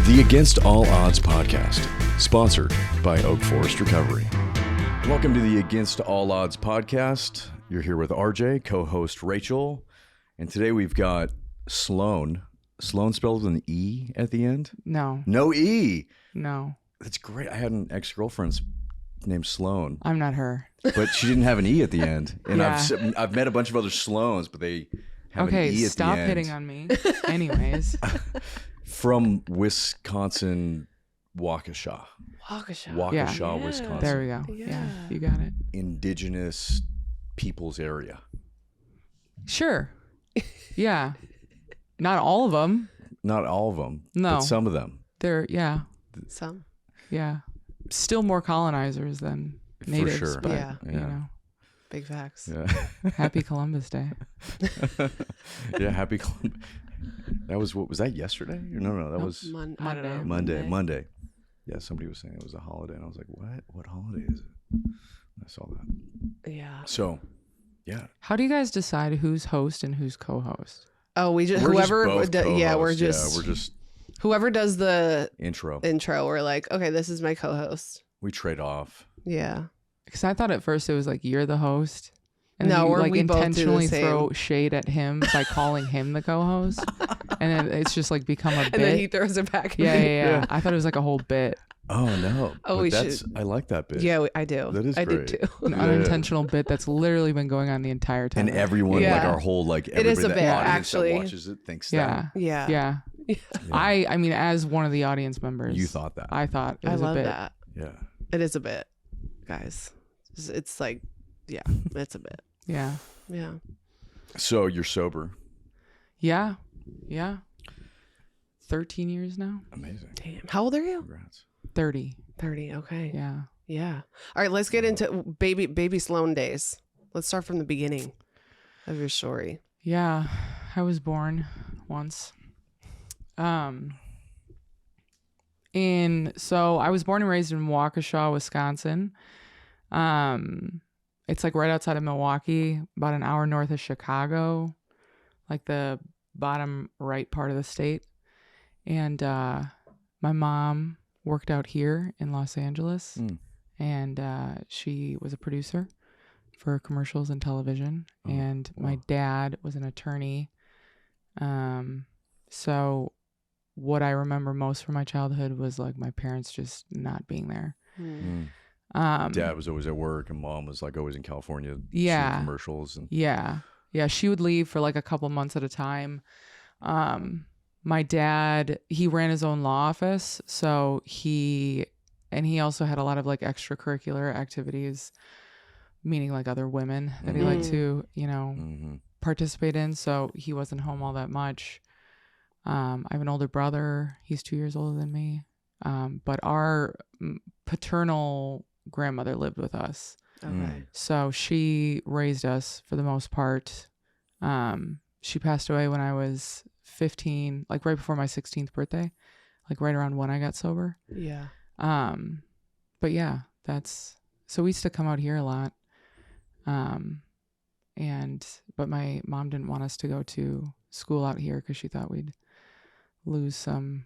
The Against All Odds podcast, sponsored by Oak Forest Recovery. Welcome to the Against All Odds podcast. You're here with RJ, co-host Rachel, and today we've got Sloan. Sloan spelled with an E at the end? No. No E? No. That's great. I had an ex-girlfriend named Sloan. I'm not her. But she didn't have an E at the end. And Yeah. I've met a bunch of other Sloans, but they have an E at the end. Okay, stop hitting on me. Anyways. From Wisconsin, Waukesha. Yeah. Wisconsin. There we go. Yeah, you got it. Indigenous people's area. Sure. Yeah. Not all of them. Not all of them, No. but some of them. They're, yeah. Some. Yeah. Still more colonizers than natives. For sure. But, Yeah. you know, Big facts. Yeah. happy Columbus Day. Yeah, happy Columbus. That was, what was that, yesterday? No, that was I don't know. Monday. Yeah, somebody was saying it was a holiday, and I was like, what holiday is it? I saw that. Yeah. So, yeah. How do you guys decide who's host and who's co-host? Oh, we just We're whoever. just both we're co-hosts. just we're just whoever does the intro. We're like, okay, this is my co-host. We trade off. Yeah. Because I thought at first it was like you're the host. And No, then you, we both do the intentionally same. throw shade at him by calling him the co-host. And then it's just like become a bit. And then he throws it back. At Yeah. me. I thought it was like a whole bit. Oh, no. Oh, But we that's, I like that bit. Yeah, I do. That is I great. do too. An unintentional bit that's literally been going on the entire time. And everyone, Yeah. like our whole, like It is everybody a that bit, audience actually. that watches it thinks Yeah. that. Yeah. Yeah. Yeah. I mean, as one of the audience members, You thought that. I thought it I was love a bit. that. Yeah. It is a bit, guys. It's like, yeah, it's a bit. Yeah. Yeah. So you're sober. Yeah. 13 years now. Amazing. Damn. How old are you? Congrats. 30. 30. Okay. Yeah. Yeah. All right. Let's get into baby Sloan days. Let's start from the beginning of your story. Yeah. I was born once. So I was born and raised in Waukesha, Wisconsin. It's like right outside of Milwaukee, about an hour north of Chicago, like the bottom right part of the state. And my mom worked out here in Los Angeles, and she was a producer for commercials and television. And my dad was an attorney. So what I remember most from my childhood was like my parents just not being there. Dad was always at work, and mom was like always in California. Yeah. Shooting commercials. And Yeah. She would leave for like a couple months at a time. My dad, he ran his own law office. So he also had a lot of like extracurricular activities, meaning like other women that he liked to, participate in. So he wasn't home all that much. I have an older brother. He's 2 years older than me. But our paternal grandmother lived with us. Okay. So she raised us for the most part. She passed away when I was 15, like right before my 16th birthday, like right around when I got sober. Yeah. But yeah, so we used to come out here a lot. But my mom didn't want us to go to school out here because she thought we'd lose some,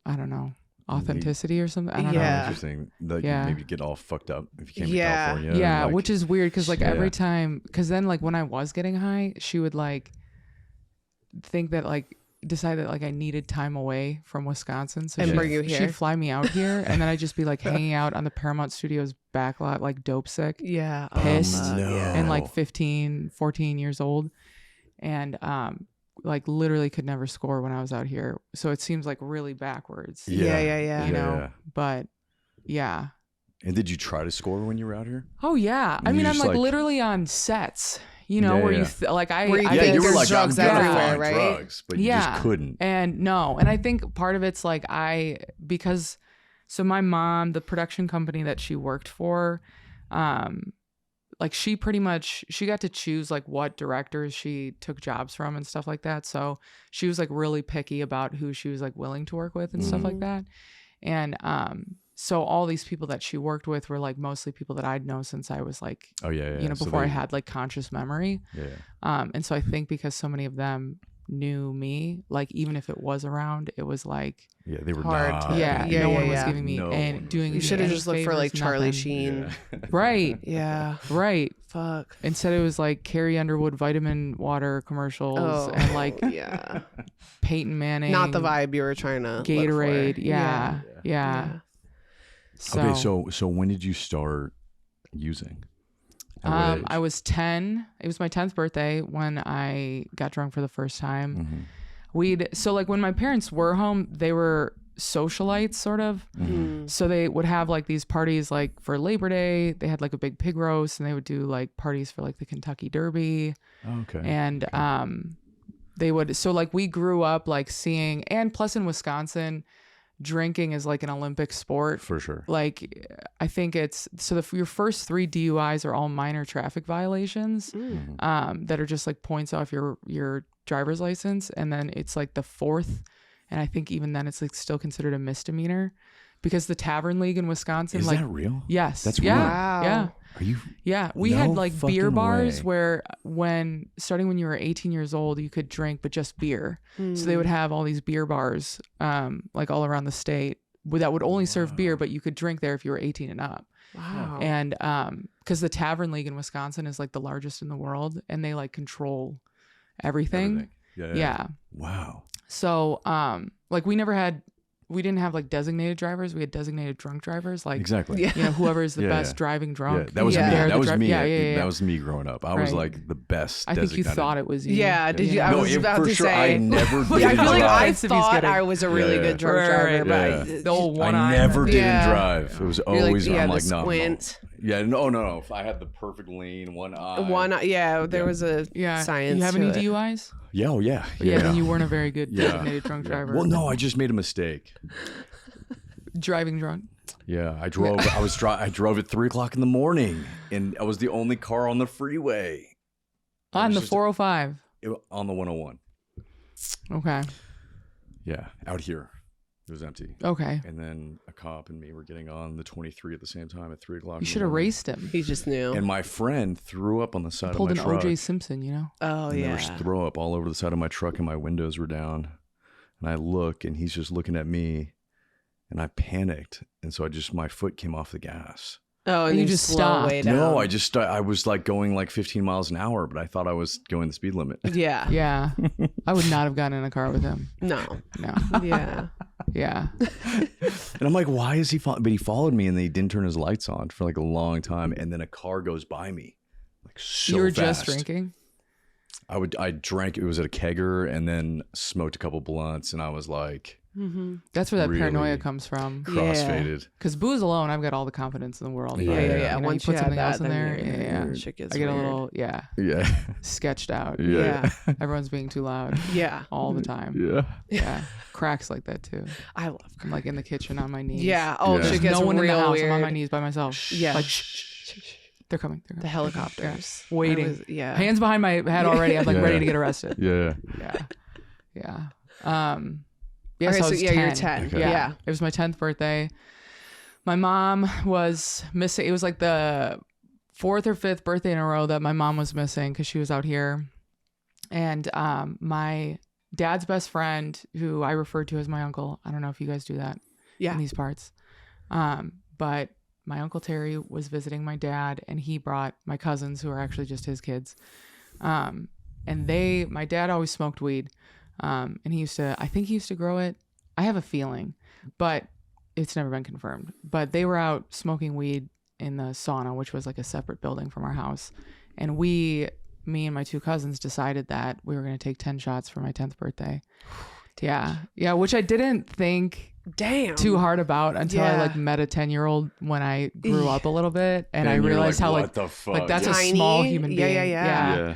I don't know, authenticity or something. I don't know. Interesting. Like maybe get all fucked up if you came to California. Yeah, like, which is weird because like every time, because then like when I was getting high, she would like think that like decide that like I needed time away from Wisconsin, so and bring you here. She'd fly me out here, and then I'd just be like hanging out on the Paramount Studios backlot like dope sick, Yeah. pissed, no. and like 15, 14 years old, and like literally could never score when I was out here. So it seems like really backwards. Yeah. You know, but yeah. And did you try to score when you were out here? Oh yeah. I You mean, I'm just, like like- literally on sets, you know, where you like I Where you I think think you were there's like, drugs I'm gonna everywhere, find right? drugs, but you just couldn't. And I think part of it's like because my mom, the production company that she worked for, like she got to choose like what directors she took jobs from and stuff like that. So she was like really picky about who she was like willing to work with and stuff like that. And so all these people that she worked with were like mostly people that I'd known since I was like, Oh yeah. you know, So before I they- had like conscious memory. Yeah. And so I think because so many of them knew me. Like even if it was around, it was like Yeah, they were Hard. not. no one was giving me No one and was doing. giving You me should have any just looked for like favors, Charlie nothing. Sheen. Yeah. Right, Yeah. right. Fuck. Instead, it was like Carrie Underwood vitamin water commercials Oh, and like yeah. Peyton Manning. Not the vibe you were trying to Gatorade. look for. Yeah, yeah. Yeah. Okay, so when did you start using? At what age? I was 10. It was my 10th birthday when I got drunk for the first time. So like when my parents were home, they were socialites sort of. So they would have like these parties like for Labor Day. They had like a big pig roast, and they would do like parties for like the Kentucky Derby. Okay. And they would, so like we grew up like seeing, and plus in Wisconsin, drinking is like an Olympic sport. For sure. Like I think it's so your first 3 DUIs are all minor traffic violations that are just like points off your driver's license, and then it's like the 4th, and I think even then it's like still considered a misdemeanor because the Tavern League in Wisconsin, Is like that real? yes, That's yeah, real? Wow. yeah. Are you? Yeah, we No had like beer fucking bars way. where starting when you were 18 years old, you could drink, but just beer. So they would have all these beer bars, like all around the state that would only serve beer, but you could drink there if you were 18 and up. Wow. And because the Tavern League in Wisconsin is like the largest in the world, and they like control everything. Yeah. Wow. So like we didn't have like designated drivers. We had designated drunk drivers. Like Exactly. Yeah. you know, whoever is the Yeah, best yeah. driving drunk. Yeah, that was Yeah. me. they're That the was dri- me. Yeah. That was me growing up. I was Right. like the best. I think you designated. thought it was you. Yeah, did you? I No, was about for to sure. say. I never did Yeah, I feel like drive. I If he's thought getting- I was a really Yeah. good drunk Right, driver, right. but Yeah. The old I one-eye never didn't Yeah. drive. It was you're like, always. yeah, I'm the like, no. squint. Yeah, no. If I had the perfect lean, one eye. Yeah, there Yeah. was a Yeah. science. You have to any it. DUIs? Yeah, oh yeah. Yeah. Then you weren't a very good Yeah. designated drunk driver. Well, no, I just made a mistake. Driving drunk. Yeah, I drove. I drove at 3:00 in the morning, and I was the only car on the freeway. On was the just- 405. On the 101. Okay. Yeah, out here, it was empty. Okay. And then a cop and me were getting on the 23 at the same time at 3:00. You should have raced him. He just knew. And my friend threw up on the side Pulled of an my truck. OJ Simpson, you know? Oh And there yeah. was throw up all over the side of my truck, and my windows were down. And I look, and he's just looking at me, and I panicked, and so my foot came off the gas. Oh, and you you just slow stopped. way down. No, I was like going like 15 miles an hour, but I thought I was going the speed limit. Yeah. Yeah. I would not have gotten in a car with him. No. No. Yeah. Yeah. And I'm like, why is he following? But he followed me, and then he didn't turn his lights on for like a long time, and then a car goes by me, like so You were fast. just drinking? I drank. It was at a kegger, and then smoked a couple blunts, and I was like That's where that paranoia Really comes from. crossfaded. Because booze alone, I've got all the confidence in the world. Yeah, but, yeah, yeah. You know, Once you you put have something else that, in there, then yeah. shit gets I get a weird. little, Yeah, sketched out. Yeah. Everyone's being too loud Yeah. all the time. yeah. Yeah. Cracks like that too. I love. I'm like in the kitchen on my knees. Yeah. Oh, Yeah. shit There's gets no one real in the house. weird. I'm on my knees by myself. Yeah. Like, shh. They're coming. They're The coming. helicopters. Waiting. I was- yeah. Hands behind my head already. I'm like Yeah. ready to get arrested. Yeah. Yeah. Yeah. Yeah. Okay, so, I so was yeah, 10. you're 10. Okay. Yeah. It was my 10th birthday. My mom was missing. It was like the 4th or 5th birthday in a row that my mom was missing because she was out here. And my dad's best friend, who I referred to as my uncle, I don't know if you guys do that Yeah. in these parts. But my Uncle Terry was visiting my dad, and he brought my cousins, who are actually just his kids. And my dad always smoked weed. And I think he used to grow it. I have a feeling, but it's never been confirmed. But they were out smoking weed in the sauna, which was like a separate building from our house. And me and my 2 cousins decided that we were going to take 10 shots for my 10th birthday. Yeah. Yeah. Which I didn't think Damn. too hard about until I Yeah. like met a 10-year-old when I grew up a little bit. And I you're realized like, how what the fuck? like that's a Tiny? small human Yeah, being. yeah.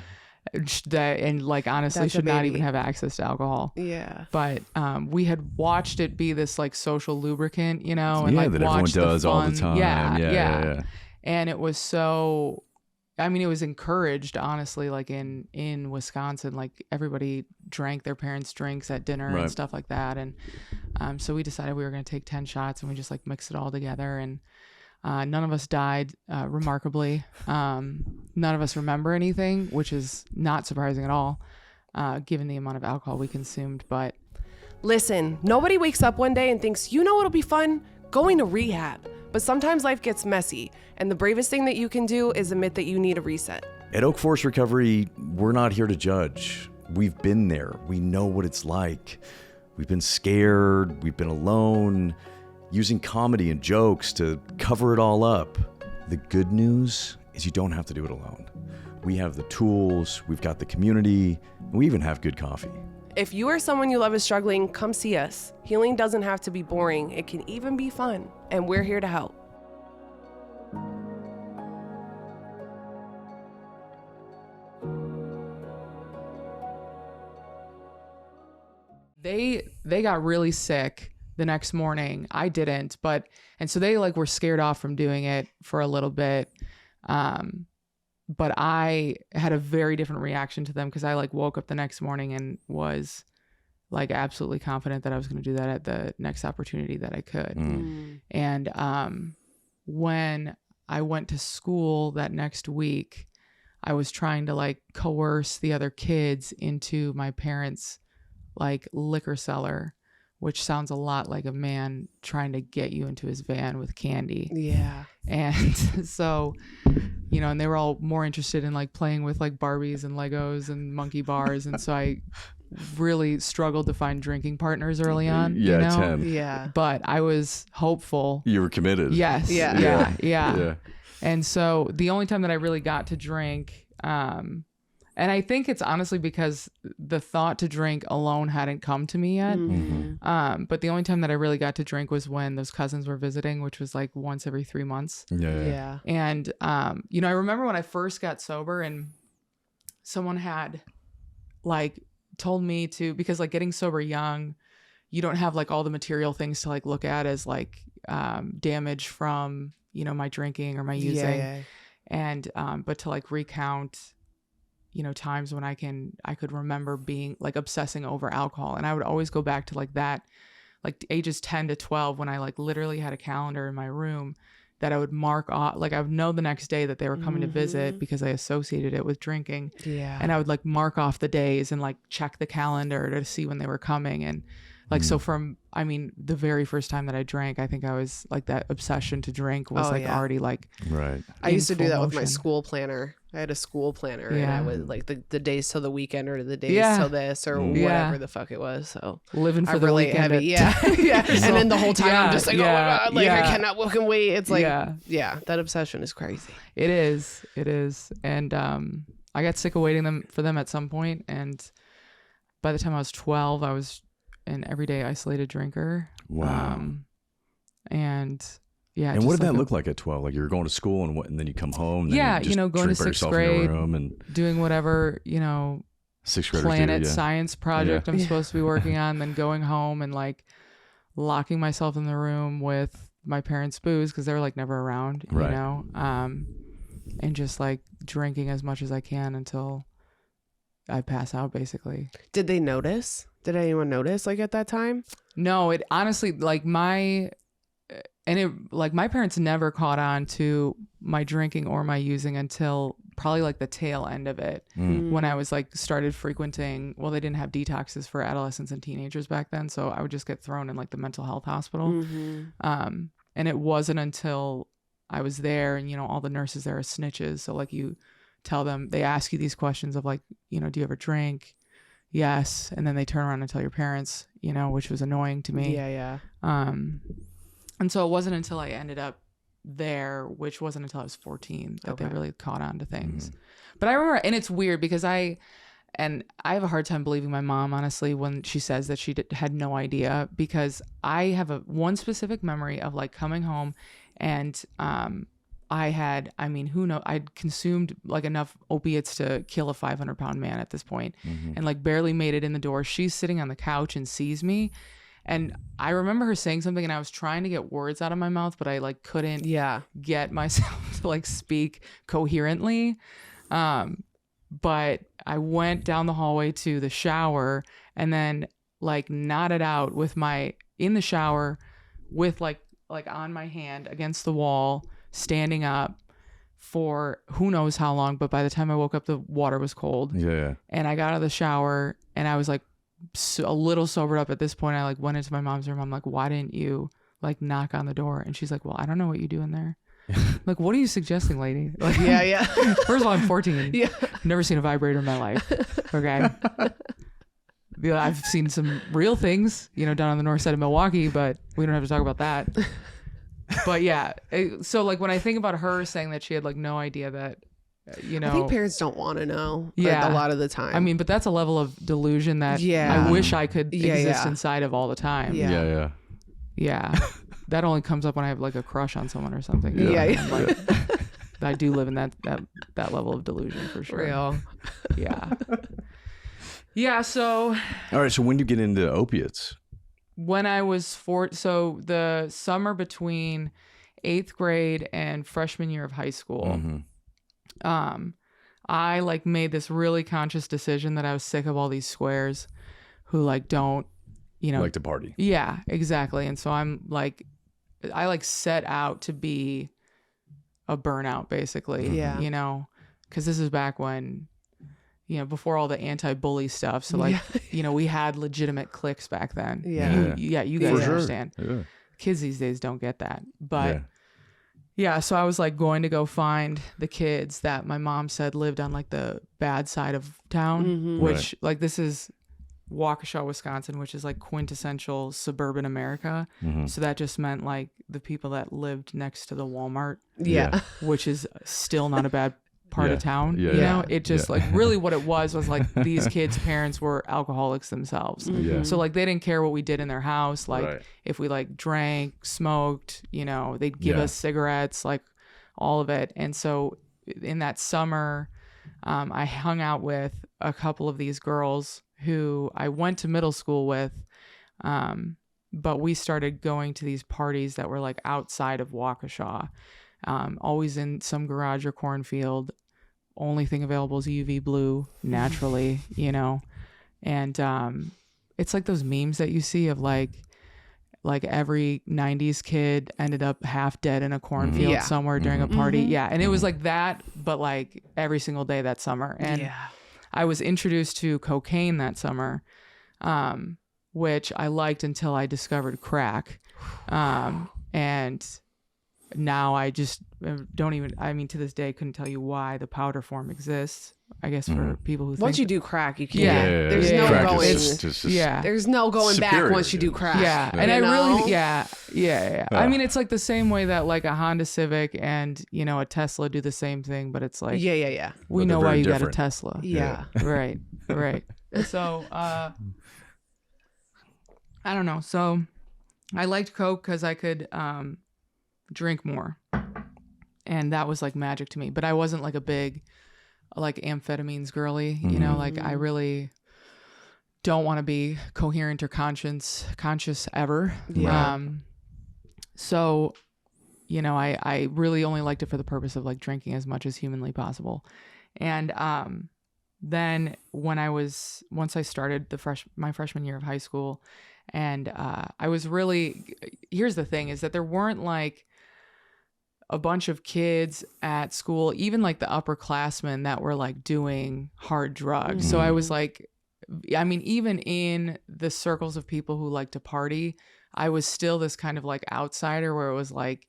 That and like honestly That's a should not baby. even have access to alcohol. Yeah. But we had watched it be this like social lubricant, you know, and Yeah, like that everyone watched does the all the fun- time. Yeah. And it was so, I mean, it was encouraged, honestly, like in Wisconsin, like everybody drank their parents' drinks at dinner Right. and stuff like that. And so we decided we were going to take 10 shots, and we just like mixed it all together. And none of us died, remarkably. None of us remember anything, which is not surprising at all. given the amount of alcohol we consumed. But Listen, nobody wakes up one day and thinks, you know what'll be fun? Going to rehab. But sometimes life gets messy, and the bravest thing that you can do is admit that you need a reset. At Oak Forest Recovery, we're not here to judge. We've been there. We know what it's like. We've been scared. We've been alone, using comedy and jokes to cover it all up. The good news is you don't have to do it alone. We have the tools, we've got the community, and we even have good coffee. If you or someone you love is struggling, come see us. Healing doesn't have to be boring. It can even be fun, and we're here to help. They got really sick the next morning. I didn't, and so they like were scared off from doing it for a little bit. But I had a very different reaction to them because I like woke up the next morning and was like absolutely confident that I was going to do that at the next opportunity that I could. And when I went to school that next week, I was trying to like coerce the other kids into my parents' like liquor cellar, which sounds a lot like a man trying to get you into his van with candy. Yeah. And so, you know, and they were all more interested in like playing with like Barbies and Legos and monkey bars. And so I really struggled to find drinking partners early on. Yeah, you know? 10. Yeah. But I was hopeful. You were committed. Yes. Yeah. Yeah. And so the only time that I really got to drink, and I think it's honestly because the thought to drink alone hadn't come to me yet. But the only time that I really got to drink was when those cousins were visiting, which was like once every 3 months. Yeah. And, you know, I remember when I first got sober and someone had like told me to, because like getting sober young, you don't have like all the material things to like look at as like damage from, you know, my drinking or my using. Yeah. And, but to like recount, you know, times when I could remember being like obsessing over alcohol. And I would always go back to like that, like ages 10 to 12, when I like literally had a calendar in my room that I would mark off. Like I would know the next day that they were coming to visit because I associated it with drinking. Yeah. And I would like mark off the days and like check the calendar to see when they were coming. And like, so from, I mean, the very first time that I drank, I think I was like that obsession to drink was already like, right. I used to do that with my motion. school planner. I had a school planner and Yeah. I would like the days till the weekend or the days till this or Yeah. whatever the fuck it was. So living for I the really weekend. heavy. Yeah. And then the whole time I'm just like, oh my God, like I cannot fucking wait. It's like, yeah, that obsession is crazy. It is. And I got sick of waiting for them at some point. And by the time I was 12, I was an everyday isolated drinker. Wow. And yeah. And just what did like that look like at 12? Like you're going to school and then you come home. And Yeah, then just you know, going to drink by 6th yourself in your grade, room and doing whatever, you know, 6th graders planet do, yeah. science project I'm supposed to be working on, then going home and like locking myself in the room with my parents' booze because they were like never around, you Right. know, and just like drinking as much as I can until I pass out, basically. Did they notice? Did anyone notice like at that time? No, it honestly, like my parents never caught on to my drinking or my using until probably like the tail end of it, when I was like started frequenting. Well, they didn't have detoxes for adolescents and teenagers back then, so I would just get thrown in like the mental health hospital. And it wasn't until I was there, and you know, all the nurses there are snitches, so like you tell them, they ask you these questions of like, you know, do you ever drink? Yes. And then they turn around and tell your parents, you know, which was annoying to me. Yeah. And so it wasn't until I ended up there, which wasn't until I was 14, that they really caught on to things. But I remember, and it's weird because I have a hard time believing my mom, honestly, when she says that she had no idea, because I have one specific memory of like coming home and I'd consumed like enough opiates to kill a 500-pound man at this point, and like barely made it in the door. She's sitting on the couch and sees me. And I remember her saying something and I was trying to get words out of my mouth, but I like couldn't get myself to like speak coherently. But I went down the hallway to the shower and then like nodded out in the shower with like on my hand against the wall, standing up, for who knows how long, but by the time I woke up, the water was cold. Yeah. And I got out of the shower and I was like a little sobered up at this point. I like went into my mom's room. I'm like, why didn't you like knock on the door? And she's like, well, I don't know what you do in there. Like, what are you suggesting, lady? Like, Yeah. First of all, I'm 14. Yeah. Never seen a vibrator in my life. Okay. I've seen some real things, down on the north side of Milwaukee, but we don't have to talk about that. But yeah, so like when I think about her saying that she had like no idea that, I think parents don't want to know. Yeah. A lot of the time. I mean, but that's a level of delusion that I wish I could exist inside of all the time. Yeah. Yeah. That only comes up when I have like a crush on someone or something. Yeah. Like, I do live in that level of delusion for sure. Real. Yeah. Yeah. So. All right. So when do you get into opiates? When I was so the summer between 8th grade and freshman year of high school, I like made this really conscious decision that I was sick of all these squares who like don't, like to party. Yeah, exactly. And so I set out to be a burnout basically. Yeah. Because this is back when, before all the anti-bully stuff. So we had legitimate cliques back then. Yeah. You guys For understand. Sure. Yeah. Kids these days don't get that. But yeah, so I was like going to go find the kids that my mom said lived on like the bad side of town, which like this is Waukesha, Wisconsin, which is like quintessential suburban America. So that just meant like the people that lived next to the Walmart. Yeah. Which is still not a bad part of town. Yeah. It just like really what it was like these kids' parents were alcoholics themselves. So like they didn't care what we did in their house. Like if we like drank, smoked, they'd give us cigarettes, like all of it. And so in that summer, I hung out with a couple of these girls who I went to middle school with. But we started going to these parties that were like outside of Waukesha. Always in some garage or cornfield. Only thing available is UV blue, naturally, and it's like those memes that you see of like every 90s kid ended up half dead in a cornfield somewhere during a party. And it was like that, but like every single day that summer. And I was introduced to cocaine that summer, which I liked until I discovered crack, and now I just don't even, to this day, couldn't tell you why the powder form exists. I guess for people who once think you do crack, you can't. Yeah. There's no Crack going. is There's no going superior, back once you do crack. Yeah. And I really, I mean, it's like the same way that like a Honda Civic and, a Tesla do the same thing, but it's like, Yeah. we But know they're why very you got a different. Tesla. Yeah. Right. So, I don't know. So I liked Coke because I could drink more. And that was like magic to me. But I wasn't like a big like amphetamines girly, like I really don't want to be coherent or conscious ever. Yeah. So, I really only liked it for the purpose of like drinking as much as humanly possible. And then when once I started my freshman year of high school, and I was really, here's the thing is that there weren't like a bunch of kids at school, even like the upperclassmen that were like doing hard drugs. So I was like, even in the circles of people who like to party, I was still this kind of like outsider where it was like,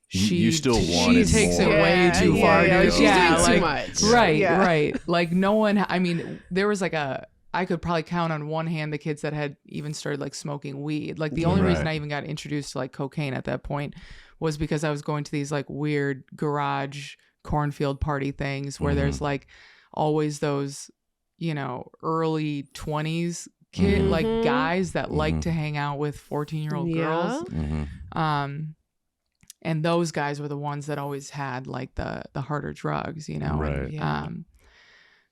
you still wanted she takes more. it way too far. Dude. She's doing like, too much. Right. Like no one, there was like I could probably count on one hand the kids that had even started like smoking weed. Like the only reason I even got introduced to like cocaine at that point was because I was going to these like weird garage cornfield party things where there's like always those, early 20s kid like guys that like to hang out with 14-year-old girls. And those guys were the ones that always had like the harder drugs, Right. And,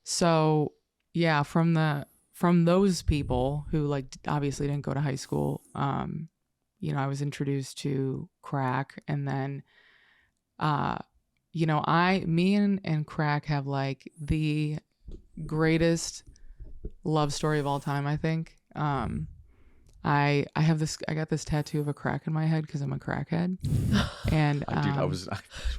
so yeah, from those people who like obviously didn't go to high school, I was introduced to crack, and then, me and crack have like the greatest love story of all time, I think. I got this tattoo of a crack in my head because I'm a crackhead. And I was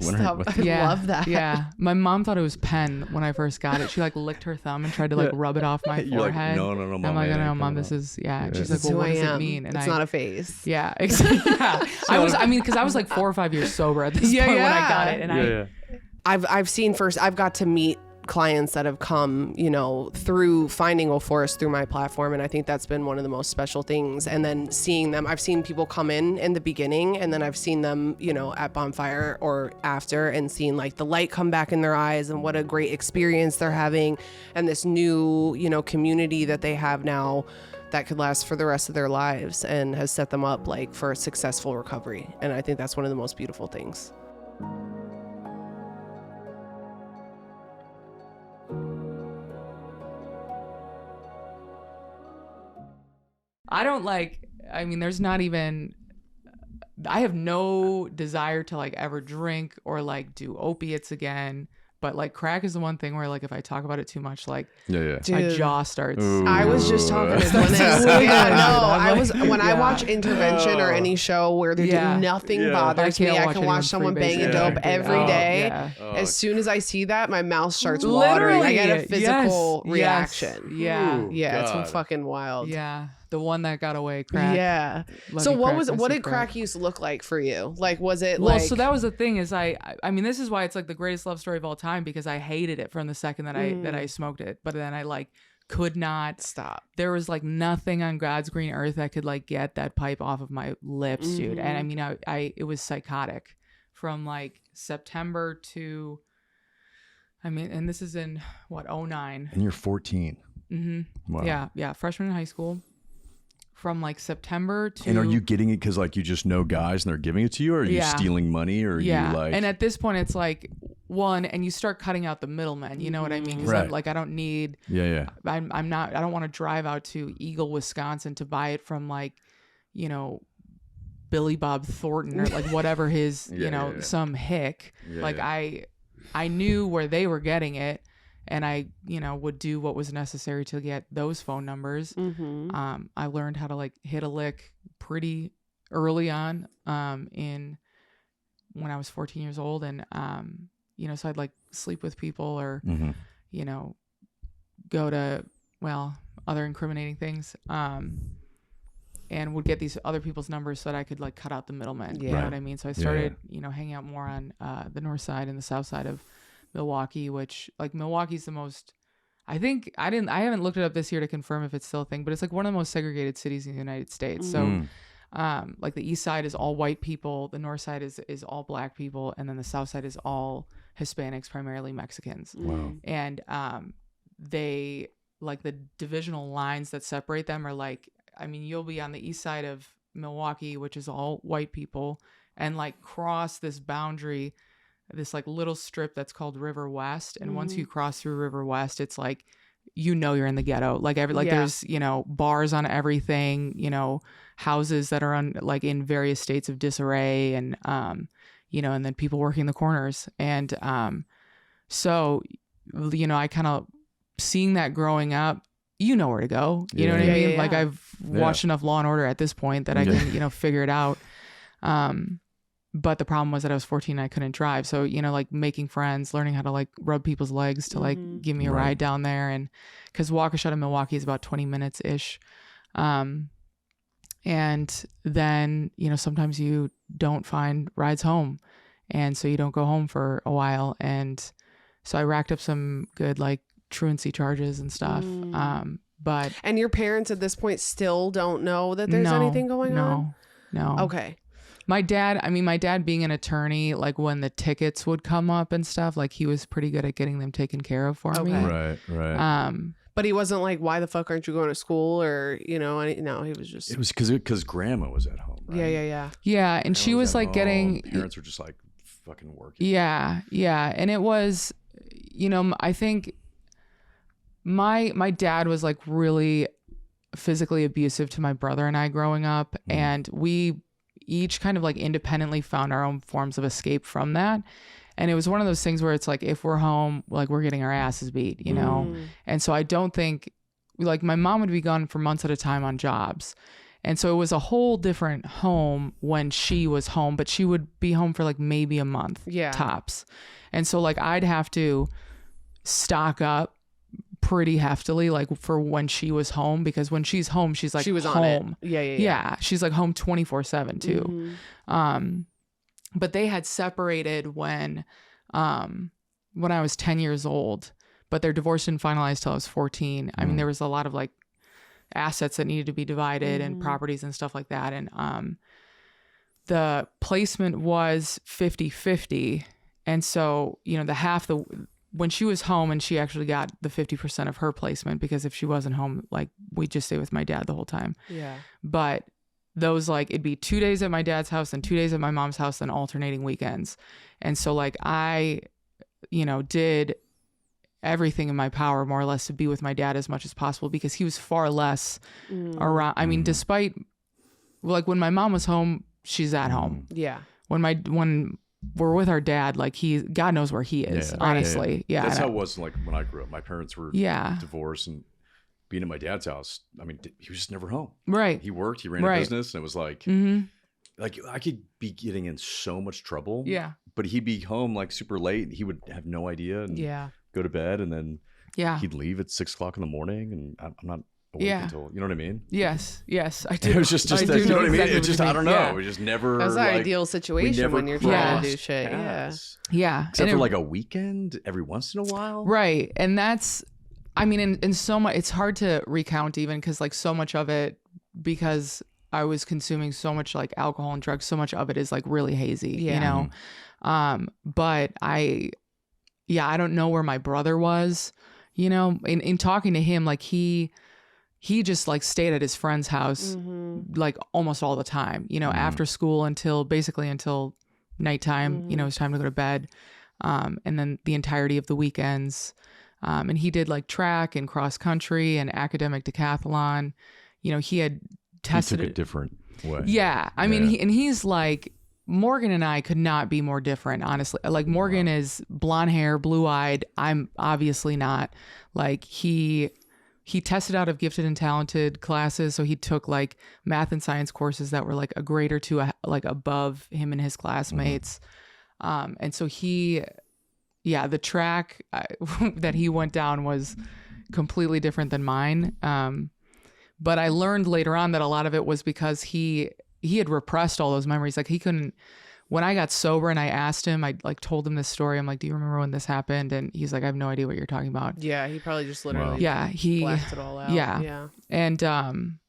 wondering. Stop. I love that. Yeah. My mom thought it was pen when I first got it. She like licked her thumb and tried to like rub it off my You're like, forehead. no, Mom. I'm like, no, Mom, this is, yeah. And she's like, well, what does it mean? And it's not a phase. Yeah, exactly. Yeah. Because I was like 4 or 5 years sober at this point when I got it. And I've got to meet clients that have come, through finding O-Forest through my platform. And I think that's been one of the most special things. And then seeing them, I've seen people come in the beginning, and then I've seen them, at Bonfire or after, and seeing like the light come back in their eyes and what a great experience they're having. And this new, community that they have now that could last for the rest of their lives and has set them up like for a successful recovery. And I think that's one of the most beautiful things. There's not even, I have no desire to like ever drink or like do opiates again. But like crack is the one thing where like if I talk about it too much, like my jaw starts. I was just talking to Glennis. I watch Intervention or any show where they're doing nothing bothers me. I can watch someone banging dope every day. As soon as I see that, my mouth starts watering. I get a physical reaction. It's been fucking wild. Yeah. The one that got away, crack. Yeah. So what did crack use look like for you? Like, was it so that was the thing is I mean, this is why it's like the greatest love story of all time, because I hated it from the second that I smoked it. But then I like could not stop. There was like nothing on God's green earth that could like get that pipe off of my lips, dude. And I mean, it was psychotic from like September to, and this is in what, 2009. And you're 14. Mm-hmm. Wow. Yeah. Freshman in high school. From like September to. And are you getting it because like you just know guys and they're giving it to you, or are you stealing money, or are you like? And at this point, it's like and you start cutting out the middlemen. You know what I mean? Because I'm like, I don't need. Yeah. I'm not. I don't want to drive out to Eagle, Wisconsin to buy it from like, Billy Bob Thornton or like whatever his some hick. I knew where they were getting it. And I, would do what was necessary to get those phone numbers. I learned how to like hit a lick pretty early on when I was 14 years old. And, so I'd like sleep with people or, go to, other incriminating things and would get these other people's numbers so that I could like cut out the middleman. You know what I mean? So I started, hanging out more on the north side and the south side of Milwaukee, which like Milwaukee's the most, I haven't looked it up this year to confirm if it's still a thing, but it's like one of the most segregated cities in the United States. So like the east side is all white people, the north side is all black people, and then the south side is all Hispanics, primarily Mexicans. Wow. And they like the divisional lines that separate them are like, you'll be on the east side of Milwaukee, which is all white people, and like cross this boundary, this like little strip that's called River West. And once you cross through River West, it's like, you're in the ghetto. Like there's, bars on everything, houses that are on like in various states of disarray and, and then people working the corners. And, so, I kind of seeing that growing up, where to go, you know what I mean? Yeah. Like I've watched enough Law and Order at this point that I can, figure it out. But the problem was that I was 14 and I couldn't drive. So, like making friends, learning how to like rub people's legs to like give me a ride down there. And because Waukesha to Milwaukee is about 20 minutes ish. And then, sometimes you don't find rides home. And so you don't go home for a while. And so I racked up some good like truancy charges and stuff. And your parents at this point still don't know that there's anything going on? No. Okay. My dad being an attorney, like when the tickets would come up and stuff, like he was pretty good at getting them taken care of for me. Right. But he wasn't like, why the fuck aren't you going to school? Or, no, he was just. It was because grandma was at home, right? Yeah. Yeah. And she was like getting. Parents were just like fucking working. Yeah. And it was, I think my dad was like really physically abusive to my brother and I growing up. And we each kind of like independently found our own forms of escape from that. And it was one of those things where it's like, if we're home, like we're getting our asses beat, And so I don't think like my mom would be gone for months at a time on jobs. And so it was a whole different home when she was home, but she would be home for like maybe a month tops. And so like I'd have to stock up pretty heftily like for when she was home, because when she's home, she's like she was home. On it. Yeah. She's like home 24/7 too. But they had separated when I was 10 years old, but their divorce didn't finalize till I was 14. I mean, there was a lot of like assets that needed to be divided and properties and stuff like that. And the placement was 50-50. And so, you know, when she was home, and she actually got the 50% of her placement, because if she wasn't home, like we'd just stay with my dad the whole time. Yeah. But those, like, it'd be 2 days at my dad's house and 2 days at my mom's house and alternating weekends. And so like I, you know, did everything in my power more or less to be with my dad as much as possible, because he was far less around. I mean, despite like when my mom was home, she's at home. Yeah. When we're with our dad, like God knows where he is, honestly. Yeah. That's how it was like when I grew up. My parents were divorced, and being at my dad's house, I mean, he was just never home. Right. He worked, he ran a business, and it was like, like I could be getting in so much trouble. Yeah. But he'd be home like super late. He would have no idea and go to bed, and then he'd leave at 6 o'clock in the morning, and I'm not awake until, you know what I mean? Yes, I do. It was just that, you know what I mean? It's just, I don't know. We just never. That's like, an ideal situation when you're trying to do shit. Yeah. Except for like a weekend every once in a while. Right. And that's, I mean, in so much, it's hard to recount even, because like so much of it, because I was consuming so much like alcohol and drugs, so much of it is like really hazy, you know? But I don't know where my brother was, you know, in talking to him, like he just like stayed at his friend's house like almost all the time, you know, after school until nighttime, you know, it was time to go to bed. And then the entirety of the weekends. And he did like track and cross country and academic decathlon. You know, he had tested. He took a different way. Yeah. I mean, he's like, Morgan and I could not be more different, honestly. Like Morgan is blonde hair, blue eyed. I'm obviously not. Like he tested out of gifted and talented classes. So he took like math and science courses that were like a grade or two like above him and his classmates. And so the track that he went down was completely different than mine. But I learned later on that a lot of it was because he had repressed all those memories. Like he couldn't, when I got sober and I asked him, I like told him this story. I'm like, do you remember when this happened? And he's like, I have no idea what you're talking about. Yeah. He probably just literally he blacked it all out. Yeah. And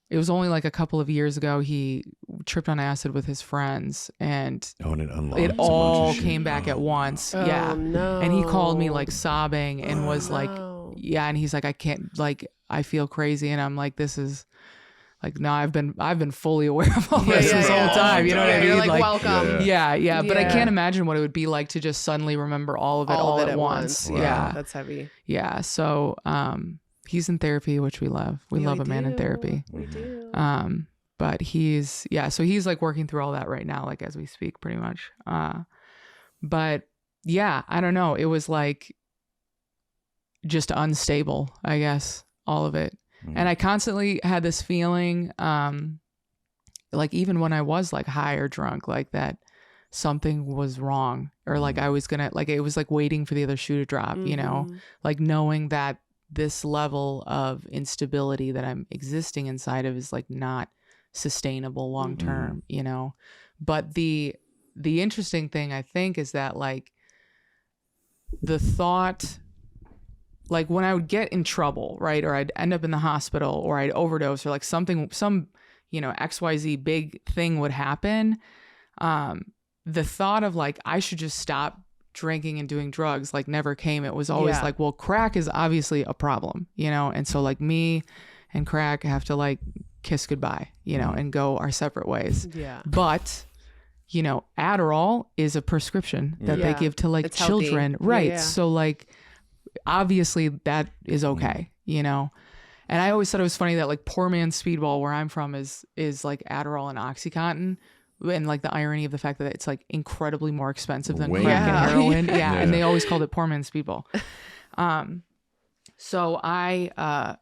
it was only like a couple of years ago, he tripped on acid with his friends, and it all came back at once. Oh, no. And he called me like sobbing and was like, and he's like, I can't, like, I feel crazy. And I'm like, this is like, no, I've been fully aware of all this whole time. You know what I mean? You're like welcome. Yeah. But I can't imagine what it would be like to just suddenly remember all of it all at once. Wow. Yeah. That's heavy. Yeah. So, he's in therapy, which we love. We love a man in therapy. We do. But he's like working through all that right now, like as we speak, pretty much. But yeah, I don't know. It was like just unstable, I guess, all of it. And I constantly had this feeling, like even when I was like high or drunk, like that something was wrong, or like I was gonna, like it was like waiting for the other shoe to drop, you know, like knowing that this level of instability that I'm existing inside of is like not sustainable long term, you know. But the interesting thing, I think, is that like the thought, like when I would get in trouble, right, or I'd end up in the hospital, or I'd overdose, or like some you know, XYZ big thing would happen, the thought of like I should just stop drinking and doing drugs like never came. It was always like, well, crack is obviously a problem, you know, and so like me and crack have to like kiss goodbye, you know, and go our separate ways. Yeah. But you know, Adderall is a prescription that they give to like it's children, healthy. Right? Yeah. So like obviously that is okay, you know. And I always thought it was funny that like poor man's Speedball, where I'm from, is like Adderall and OxyContin. And like the irony of the fact that it's like incredibly more expensive than crack and heroin. Yeah. And they always called it poor man's Speedball. So I...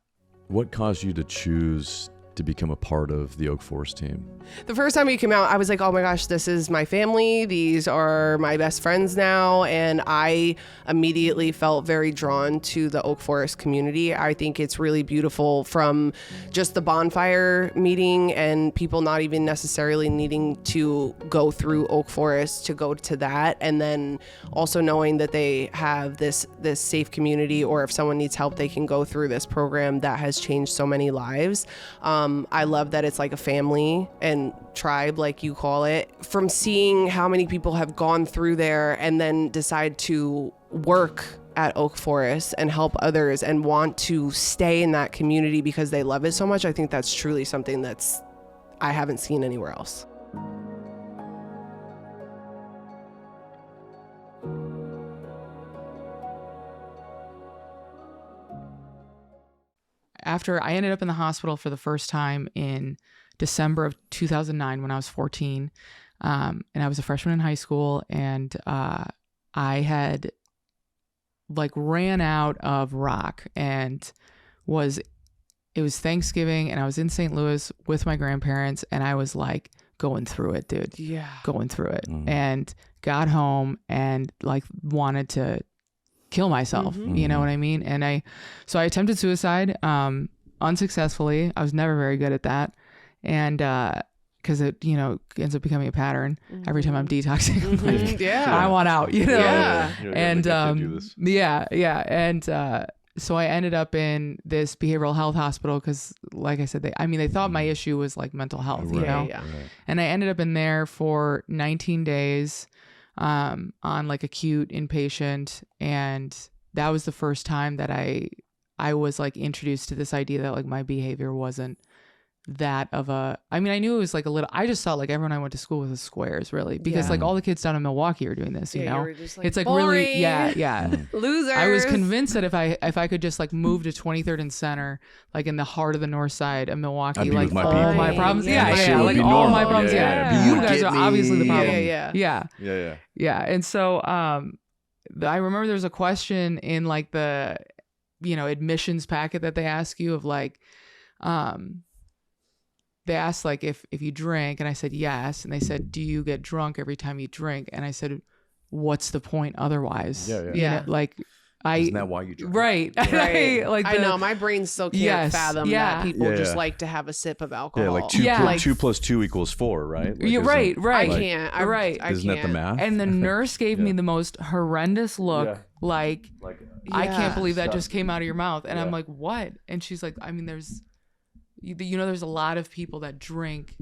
what caused you to choose to become a part of the Oak Forest team? The first time we came out, I was like, oh my gosh, this is my family. These are my best friends now. And I immediately felt very drawn to the Oak Forest community. I think it's really beautiful, from just the bonfire meeting and people not even necessarily needing to go through Oak Forest to go to that. And then also knowing that they have this safe community, or if someone needs help, they can go through this program that has changed so many lives. I love that it's like a family and tribe, like you call it. From seeing how many people have gone through there and then decide to work at Oak Forest and help others and want to stay in that community because they love it so much, I think that's truly something I haven't seen anywhere else. After I ended up in the hospital for the first time in December of 2009 when I was 14, and I was a freshman in high school, and I had ran out of rock, and it was Thanksgiving, and I was in St. Louis with my grandparents, and I was like going through it, dude. Yeah. Going through it. And got home and wanted to kill myself. You know what I mean? And so I attempted suicide, unsuccessfully. I was never very good at that. And, cause it, ends up becoming a pattern every time I'm detoxing. I'm like, I want out, Yeah. And, And, so I ended up in this behavioral health hospital because, like I said, they thought my issue was like mental health, you know? Yeah. And I ended up in there for 19 days on like acute inpatient. And that was the first time that I was like introduced to this idea that like my behavior wasn't that of I knew it was like a little, I just thought like everyone I went to school with was squares, really, because like all the kids down in Milwaukee are doing this, you know? You were just like, it's like boring. really, yeah. Losers. I was convinced that if I could just like move to 23rd and Center, like in the heart of the north side of Milwaukee, I'd be like with my all people. my problems, Like all my normal. problems, you guys are obviously the problem. Yeah. And so I remember there was a question in like the admissions packet that they ask you of like they asked like if you drink, and I said yes, and they said, do you get drunk every time you drink? And I said, what's the point otherwise? Yeah. Isn't that why you drink? Right. I know my brain still can't fathom that people just Yeah. like to have a sip of alcohol. Yeah, like 2 plus 2 equals 4, right? Like, You're right. I can't. I Isn't that the can't. math? And the nurse gave me the most horrendous look, like I can't believe that just came out of your mouth. And I'm like, what? And she's like, there's a lot of people that drink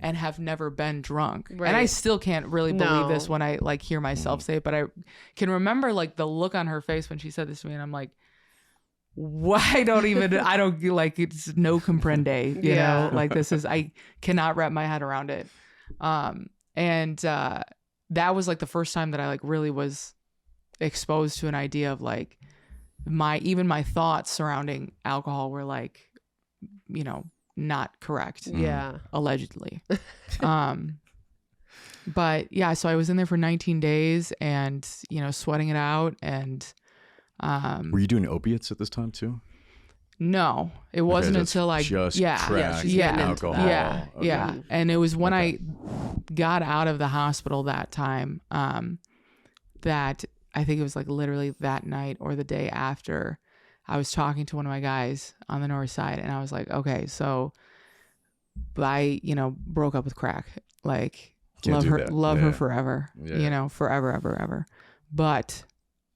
and have never been drunk. Right. And I still can't really believe this when I like hear myself say it, but I can remember like the look on her face when she said this to me, and I'm like, I don't like, it's no comprende, you know, like this is, I cannot wrap my head around it. And that was like the first time that I like really was exposed to an idea of like even my thoughts surrounding alcohol were like, not correct. Yeah. Allegedly. But yeah, so I was in there for 19 days and, sweating it out. And, were you doing opiates at this time too? No, it wasn't until I just crack alcohol. Yeah. And it was when I got out of the hospital that time, that I think it was like literally that night or the day after, I was talking to one of my guys on the north side, and I was like, okay, so I, broke up with crack. Like, love her forever, forever, ever, ever. But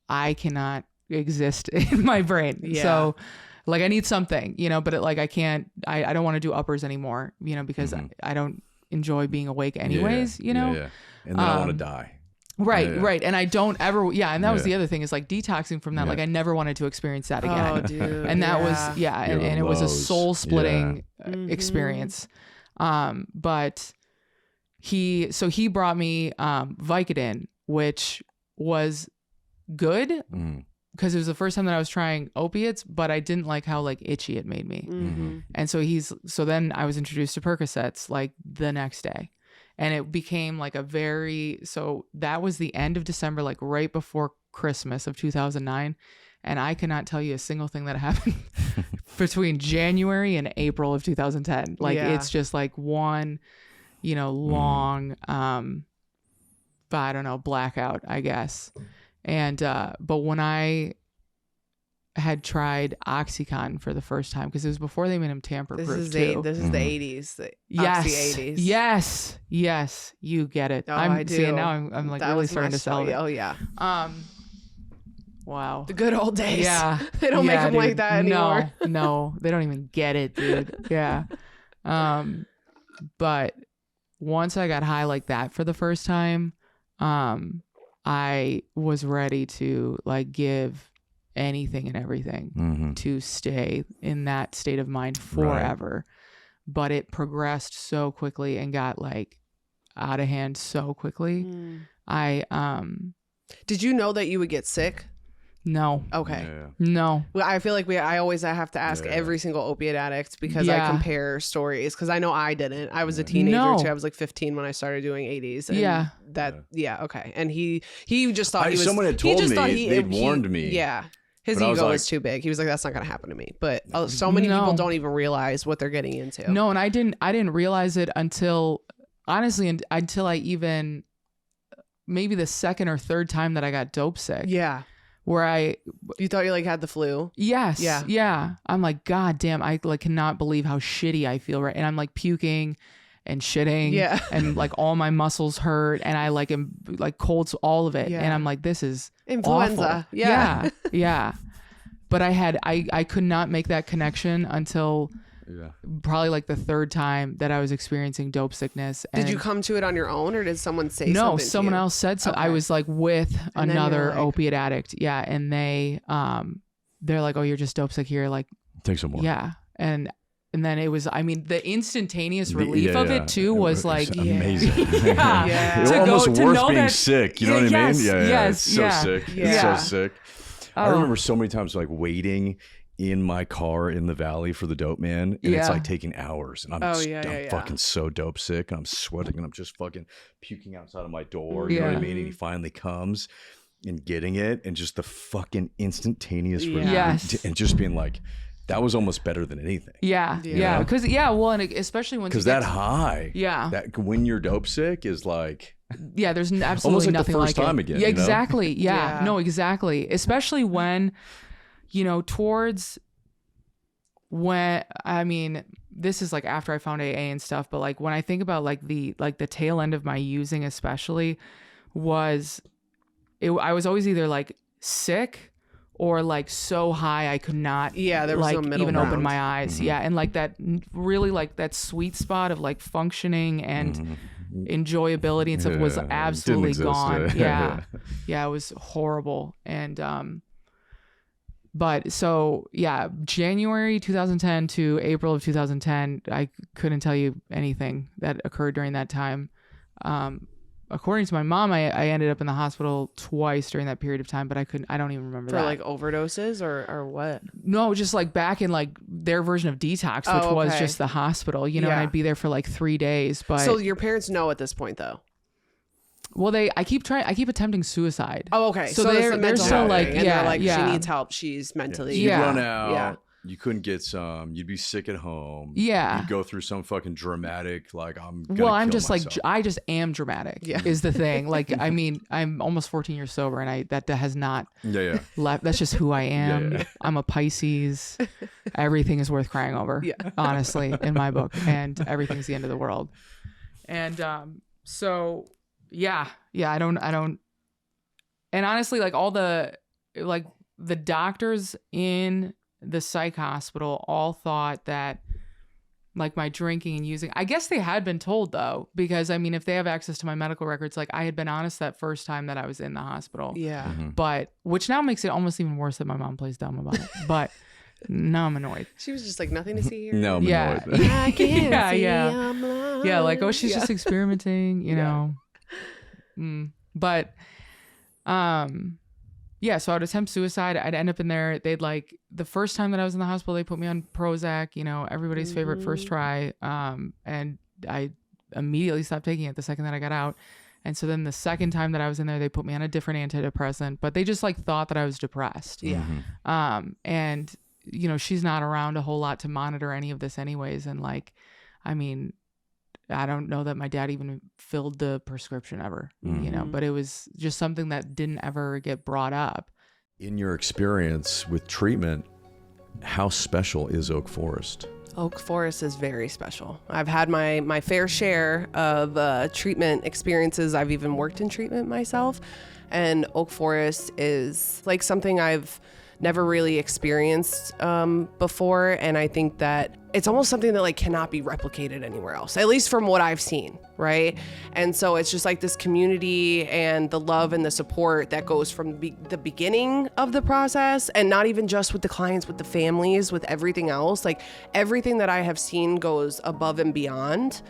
I cannot exist in my brain. Yeah. So, like, I need something, but I can't, I don't want to do uppers anymore, because I don't enjoy being awake anyways, And then I want to die. Right. And I don't ever, and that was the other thing is like detoxing from that. Like I never wanted to experience that again. Oh, dude. And that was, and it was a soul splitting experience. But he brought me Vicodin, which was good because it was the first time that I was trying opiates, but I didn't like how like itchy it made me. And so then I was introduced to Percocets like the next day. And it became like so that was the end of December, like right before Christmas of 2009. And I cannot tell you a single thing that happened between January and April of 2010. Like it's just like one, long, I don't know, blackout, I guess. And, but when I had tried OxyContin for the first time, because it was before they made him tamper-proof too. This is the 80s, the yes, Oxy 80s. Yes, you get it. Oh, I do. See, now I'm like that really starting to sell it. Oh yeah. Wow. The good old days. Yeah. They don't make them dude. like that anymore. No, they don't even get it, dude. Yeah. But once I got high like that for the first time, I was ready to like give anything and everything to stay in that state of mind forever. Right. But it progressed so quickly and got like out of hand so quickly. Did you know that you would get sick? No. Okay. Yeah. No. Well, I feel like I always have to ask every single opiate addict because I compare stories, because I know I didn't. I was a teenager too. I was like 15 when I started doing 80s. And okay. And he just thought he was. Someone had told me, they'd warned me. Yeah. His ego was too big. He was like, that's not going to happen to me. But so many people don't even realize what they're getting into. No, and I didn't realize it until I even maybe the second or third time that I got dope sick. Yeah. Where you thought you like had the flu? Yes. Yeah. I'm like, God damn, I like cannot believe how shitty I feel right. And I'm like puking and shitting. Yeah. And like all my muscles hurt and I like am like colds, all of it. Yeah. And I'm like, this is influenza. Awful. Yeah. Yeah. But I could not make that connection until probably like the third time that I was experiencing dope sickness. And did you come to it on your own or did someone say something? No, someone else said so. Okay. I was like with another opiate addict. Yeah. And they're like, oh, you're just dope sick here. Like, take some more. Yeah. And then it was, I mean, the instantaneous relief of it too was like amazing. Yeah. It's almost worse being sick. You know what I mean? Yeah. It's so sick. It's so sick. I remember so many times like waiting in my car in the valley for the dope man, and it's like taking hours, and I'm fucking so dope sick, and I'm sweating, and I'm just fucking puking outside of my door. You know what I mean? And he finally comes and getting it, and just the fucking instantaneous relief, and just being like, that was almost better than anything. Yeah. Because and especially when because that high, that when you're dope sick is like. Yeah, there's absolutely almost like nothing the first like time it. again. Yeah, exactly. You know? Yeah, no, exactly. Especially when, towards when, I mean, this is like after I found AA and stuff, but like when I think about like the tail end of my using, especially, I was always either like sick or like so high I could not there was like no middle even ground. open my eyes. Yeah, and like that really like that sweet spot of like functioning and enjoyability and stuff was absolutely gone. Yeah, it was horrible. And but so January 2010 to April of 2010, I couldn't tell you anything that occurred during that time. According to my mom, I ended up in the hospital twice during that period of time, but I don't even remember for that. Like overdoses or what? No, just like back in like their version of detox, which was just the hospital, and I'd be there for like 3 days. But so your parents know at this point though? Well, I keep attempting suicide. Oh, okay. So they're still like, they're like, she needs help. She's mentally. You'd run out. Yeah. You couldn't get some. You'd be sick at home. Yeah. You'd go through some fucking dramatic, like, I'm gonna I'm kill just myself. like, I just am dramatic is the thing. Like, I mean, I'm almost 14 years sober and that has not left. That's just who I am. Yeah. I'm a Pisces. Everything is worth crying over, honestly, in my book. And everything's the end of the world. And so, I don't. And honestly, like all the doctors in the psych hospital all thought that like my drinking and using, I guess they had been told though, because I mean, if they have access to my medical records, like I had been honest that first time that I was in the hospital. Yeah. But which now makes it almost even worse that my mom plays dumb about it. But now I'm annoyed. She was just like, nothing to see here. No, I'm annoyed. I can't see I'm blind. Yeah. Like, oh, she's just experimenting, you know? But, so I would attempt suicide. I'd end up in there. They'd like, the first time that I was in the hospital, they put me on Prozac, everybody's favorite first try. And I immediately stopped taking it the second that I got out. And so then the second time that I was in there, they put me on a different antidepressant, but they just like thought that I was depressed. Yeah. And you know, she's not around a whole lot to monitor any of this anyways. And like, I mean, I don't know that my dad even filled the prescription ever, you know, but it was just something that didn't ever get brought up. In your experience with treatment, how special is Oak Forest? Oak Forest is very special. I've had my fair share of treatment experiences. I've even worked in treatment myself. And Oak Forest is like something I've never really experienced before. And I think that it's almost something that like cannot be replicated anywhere else, at least from what I've seen, right? And so it's just like this community and the love and the support that goes from the beginning of the process, and not even just with the clients, with the families, with everything else. Like everything that I have seen goes above and beyond.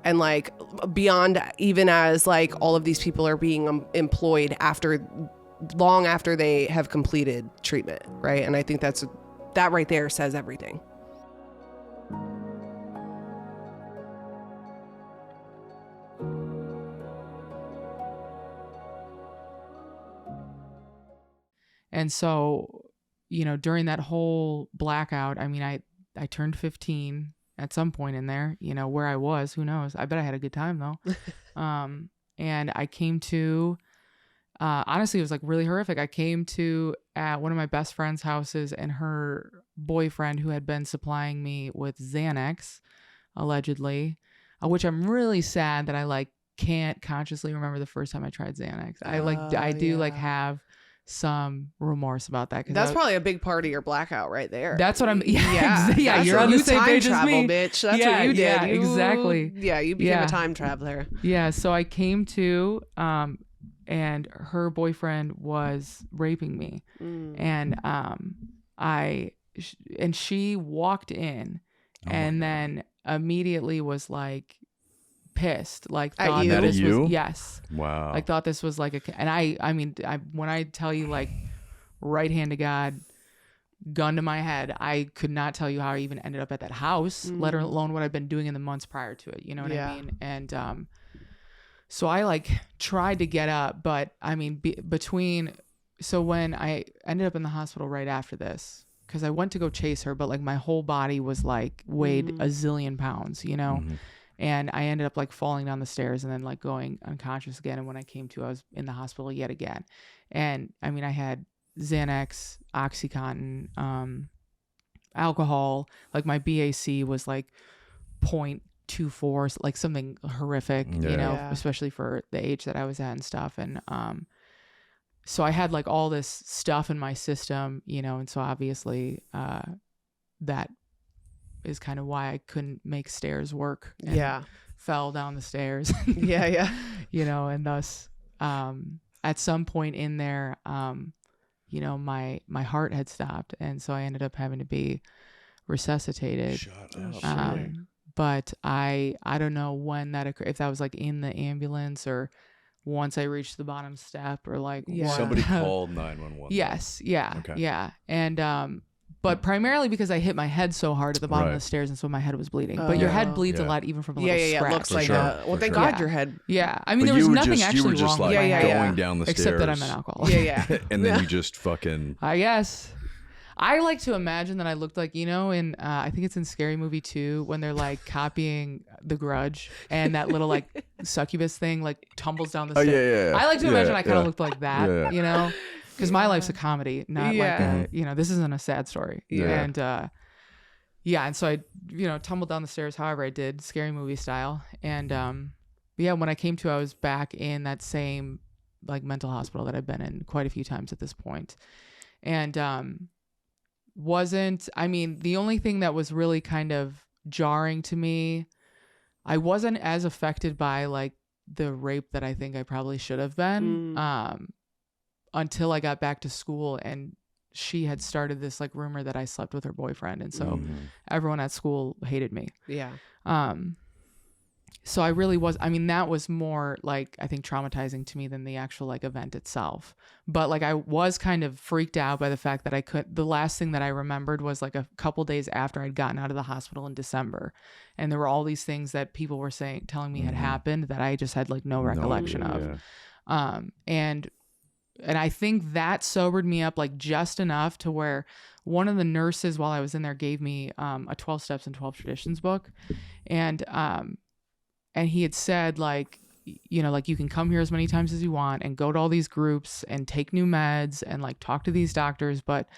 And like beyond even as like all of these people are being employed long after they have completed treatment, right? And I think that right there says everything. And so, you know, during that whole blackout, I mean, I turned 15 at some point in there, you know, where I was, who knows? I bet I had a good time though. And I came to, honestly, it was like really horrific. I came to at one of my best friend's houses, and her boyfriend, who had been supplying me with Xanax, allegedly, which I'm really sad that I like can't consciously remember the first time I tried Xanax. I do like have some remorse about that. That's probably a big part of your blackout right there. That's what I'm. Yeah, you're on the same page as me, bitch. That's what you did. Yeah, exactly. Yeah, you became a time traveler. Yeah, so I came to, and her boyfriend was raping me, and she walked in, and then immediately was like pissed, like thought that this was, yes, wow, like thought this was like and I mean when I tell you like right hand to God, gun to my head, I could not tell you how I even ended up at that house, let alone what I've been doing in the months prior to it, you know what I mean? And so I like tried to get up, but I mean so when I ended up in the hospital right after this, because I went to go chase her, but like my whole body was like weighed a zillion pounds, you know? And I ended up like falling down the stairs and then like going unconscious again. And when I came to, I was in the hospital yet again. And I mean, I had Xanax, OxyContin, alcohol, like my BAC was like 0.24, like something horrific, you know, especially for the age that I was at and stuff. And so I had like all this stuff in my system, you know, and so obviously that is kind of why I couldn't make stairs work. And fell down the stairs. You know, and thus at some point in there, you know, my heart had stopped, and so I ended up having to be resuscitated. Shut up. But I don't know when that occurred, if that was like in the ambulance or once I reached the bottom step or like Somebody called 911. Yes. Yeah. Okay. Yeah. And but primarily because I hit my head so hard at the bottom of the stairs, and so my head was bleeding. But your head bleeds a lot, even from a little scratch. Looks like that. Well, thank God your head. Yeah, I mean, there was nothing actually wrong. You were just like going down the stairs, except that I'm an alcoholic. And then you just fucking. I guess. I like to imagine that I looked like, you know, in I think it's in Scary Movie 2 when they're like copying The Grudge, and that little like succubus thing like tumbles down the stairs. I like to imagine I kind of looked like that, you know. Because my life's a comedy, not like a, you know, this isn't a sad story. And and so I, you know, tumbled down the stairs however I did, Scary Movie style. And when I came to, I was back in that same like mental hospital that I've been in quite a few times at this point. And I mean, the only thing that was really kind of jarring to me, I wasn't as affected by like the rape that I think I probably should have been. Until I got back to school, and she had started this like rumor that I slept with her boyfriend, and so everyone at school hated me. So I really was, I mean, that was more like, I think traumatizing to me than the actual like event itself. But like, I was kind of freaked out by the fact that the last thing that I remembered was like a couple days after I'd gotten out of the hospital in December. And there were all these things that people were telling me had happened that I just had like no recollection of. And I think that sobered me up like just enough to where one of the nurses while I was in there gave me a 12 Steps and 12 Traditions book. And he had said like, you know, like you can come here as many times as you want and go to all these groups and take new meds and like talk to these doctors. But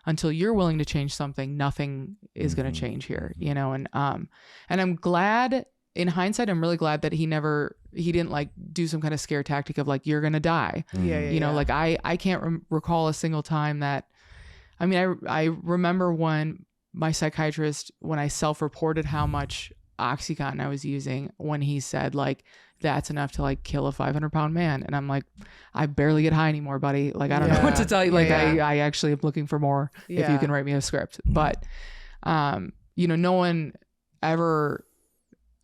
until you're willing to change something, nothing is going to change here, you know? And I'm glad in hindsight, I'm really glad that he didn't like do some kind of scare tactic of like, you're going to die. You know, like I can't recall a single time that, I mean, I remember when my psychiatrist, when I self-reported how much Oxycontin I was using, when he said like, that's enough to like kill a 500-pound man. And I'm like, I barely get high anymore, buddy. Like, I don't know what to tell you. Like I actually am looking for more if you can write me a script. But, you know, no one ever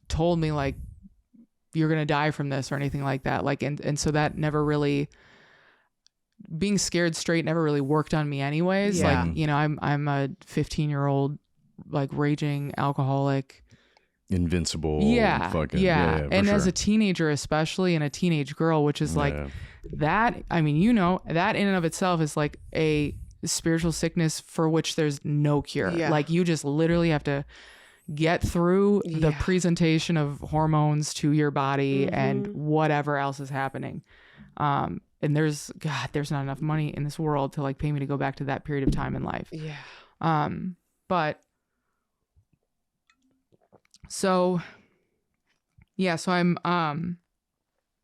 told me like, you're going to die from this or anything like that. Like, and so that never really, being scared straight never really worked on me anyways. Like, you know, I'm a 15-year-old, like raging alcoholic, invincible. And as a teenager, especially, and a teenage girl, which is like that, I mean, you know, that in and of itself is like a spiritual sickness for which there's no cure. Like you just literally have to get through the presentation of hormones to your body and whatever else is happening. And there's not enough money in this world to like pay me to go back to that period of time in life. But so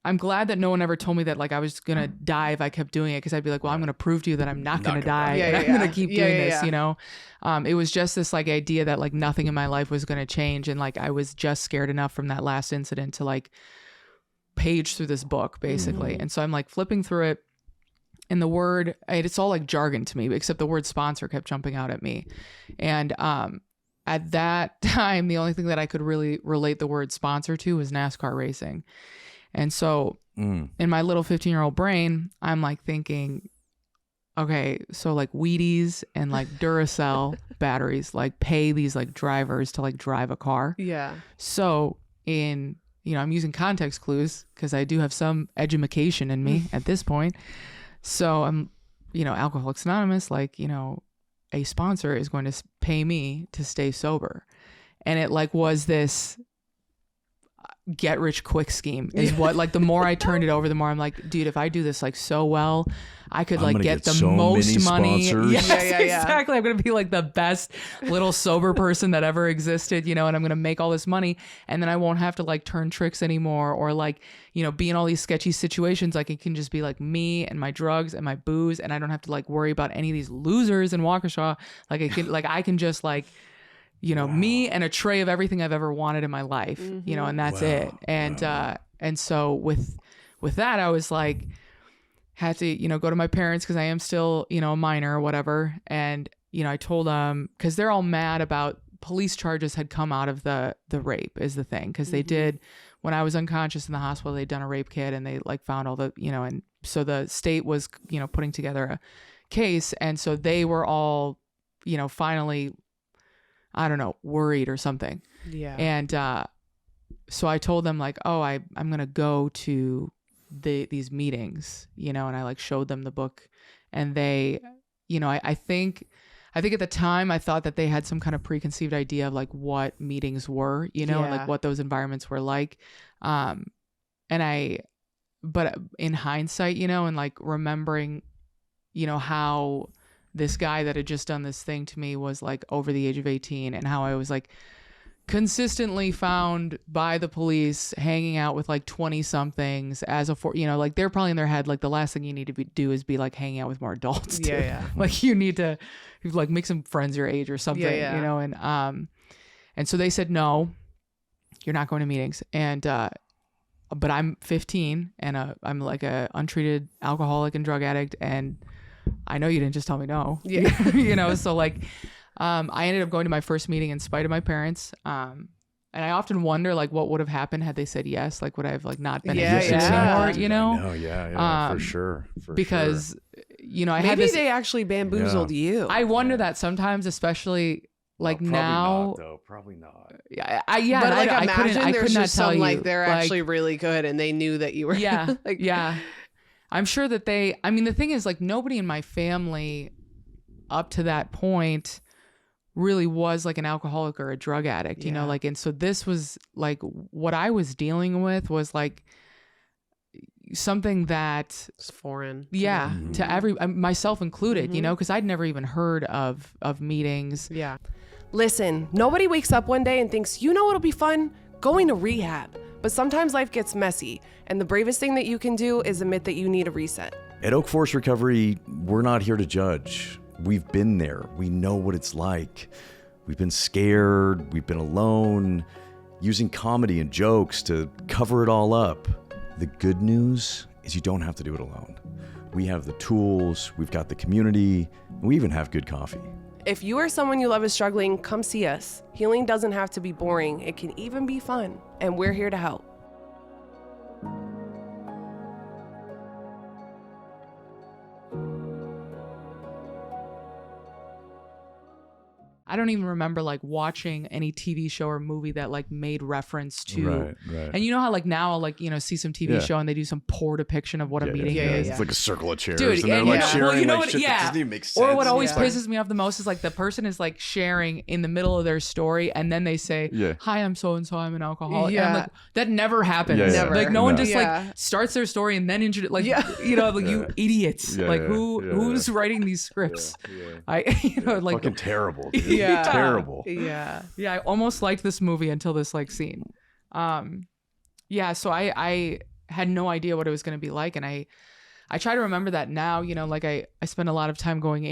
I'm glad that no one ever told me that like I was gonna die if I kept doing it, because I'd be like, well, I'm gonna prove to you that I'm not gonna die, and I'm gonna keep doing this, you know. It was just this like idea that like nothing in my life was gonna change, and like I was just scared enough from that last incident to like page through this book basically. And so I'm like flipping through it, and the word, it's all like jargon to me, except the word sponsor kept jumping out at me. And at that time, the only thing that I could really relate the word sponsor to was NASCAR racing. And so in my little 15-year-old brain, I'm like thinking, okay, so like Wheaties and like Duracell batteries like pay these like drivers to like drive a car. So you know, I'm using context clues because I do have some edumacation in me at this point. So I'm, you know, Alcoholics Anonymous, like, you know, a sponsor is going to pay me to stay sober. And it like was this get rich quick scheme is what, like, the more I turned it over, the more I'm like, dude, if I do this like so well, I could like get the so most money. Sponsors. Exactly. I'm going to be like the best little sober person that ever existed, you know, and I'm going to make all this money, and then I won't have to like turn tricks anymore or like, you know, be in all these sketchy situations. Like it can just be like me and my drugs and my booze, and I don't have to like worry about any of these losers in Waukesha. Like I can just like, you know, me and a tray of everything I've ever wanted in my life, you know, and that's it. And so with that, I was like, had to, you know, go to my parents because I am still, you know, a minor or whatever. And, you know, I told them, because they're all mad about police charges had come out of the rape is the thing. Because they did, when I was unconscious in the hospital, they'd done a rape kit and they like found all the, you know, and so the state was, you know, putting together a case. And so they were all, you know, finally, I don't know, worried or something. And so I told them like, oh, I'm going to go to these meetings, you know, and I like showed them the book, and they, you know, I think at the time I thought that they had some kind of preconceived idea of like what meetings were, you know, and like what those environments were like. But in hindsight, you know, and like remembering, you know, how this guy that had just done this thing to me was like over the age of 18, and how I was like consistently found by the police hanging out with like 20 somethings you know, like they're probably in their head like the last thing you need to do is be like hanging out with more adults too. Like you need to like make some friends your age or something, you know. And so they said, no, you're not going to meetings. And but I'm 15 and I'm like a untreated alcoholic and drug addict, and I know you didn't just tell me no. You know, so like I ended up going to my first meeting in spite of my parents. and I often wonder like what would have happened had they said yes. Like would I have like not been Yeah, interested yeah. anymore? You know? No, yeah, for sure. Because you know I had Maybe this. they actually bamboozled you. I wonder that sometimes, especially like probably now. not, though. Probably not. Yeah, but and like I imagine couldn't there's not just tell some you. like they're like, actually really good and they knew that you were. Yeah, like, yeah. I'm sure that they. I mean, the thing is, like, nobody in my family up to that point really was like an alcoholic or a drug addict, you know, like, and so this was like what I was dealing with was like something that it's foreign. to every myself included, you know, because I'd never even heard of meetings. Yeah. Listen, nobody wakes up one day and thinks, you know what'll be fun? Going to rehab. But sometimes life gets messy, and the bravest thing that you can do is admit that you need a reset. At Oak Forest Recovery, we're not here to judge. We've been there. We know what it's like. We've been scared. We've been alone, using comedy and jokes to cover it all up. The good news is you don't have to do it alone. We have the tools, we've got the community, and we even have good coffee. If you or someone you love is struggling, come see us. Healing doesn't have to be boring. It can even be fun, and we're here to help. I don't even remember like watching any TV show or movie that like made reference to. Right. And you know how like now I'll like, you know, see some TV show and they do some poor depiction of what a meeting is. It's like a circle of chairs. Dude, and they're like sharing well, you know like what, shit that doesn't even make sense. Or what always It's like- pisses me off the most is like the person is like sharing in the middle of their story and then they say, hi, I'm so-and-so, I'm an alcoholic. And I'm like, that never happens. Never. Like no one just Yeah. like starts their story and then introduce like, you know, like you idiots. Like who's writing these scripts? I, you know, like fucking terrible. Dude. Yeah. Terrible. Yeah, I almost liked this movie until this like scene. So I had no idea what it was going to be like, and I try to remember that now. You know, like I spent a lot of time going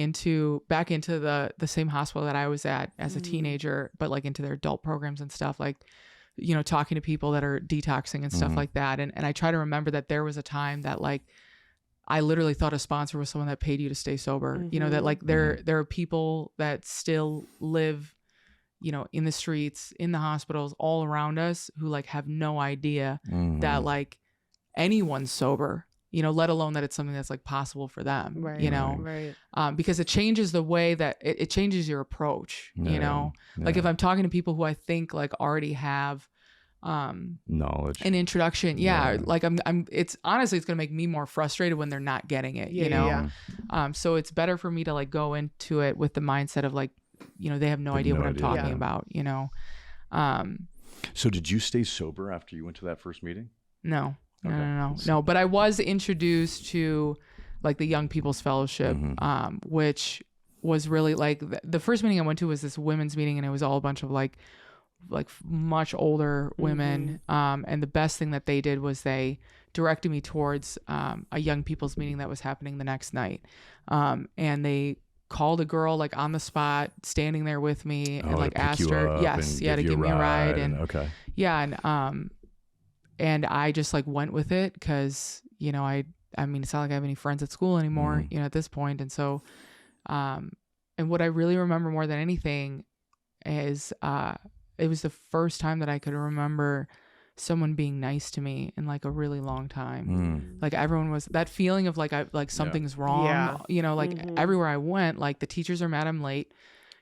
back into the same hospital that I was at as a teenager, but like into their adult programs and stuff, like, you know, talking to people that are detoxing and stuff like that. And I try to remember that there was a time that like I literally thought a sponsor was someone that paid you to stay sober. You know, that like there are people that still live, you know, in the streets, in the hospitals, all around us who like have no idea that like anyone's sober, you know, let alone that it's something that's like possible for them, you know, because it changes the way that it changes your approach, you know, like if I'm talking to people who I think like already have knowledge, an introduction. Like it's honestly, it's going to make me more frustrated when they're not getting it, you know? So it's better for me to like go into it with the mindset of like, you know, they have no idea what I'm talking about, you know? So did you stay sober after you went to that first meeting? No, no. But I was introduced to like the Young People's Fellowship, which was really like the first meeting I went to was this women's meeting, and it was all a bunch of like much older women. And the best thing that they did was they directed me towards a young people's meeting that was happening the next night. And they called a girl like on the spot, standing there with me, and like asked her, to give me a ride. And I just like went with it because, you know, I mean, it's not like I have any friends at school anymore, you know, at this point. And so, and what I really remember more than anything is, it was the first time that I could remember someone being nice to me in like a really long time. Like everyone was, that feeling of like something's wrong, you know, like everywhere I went, like the teachers are mad I'm late,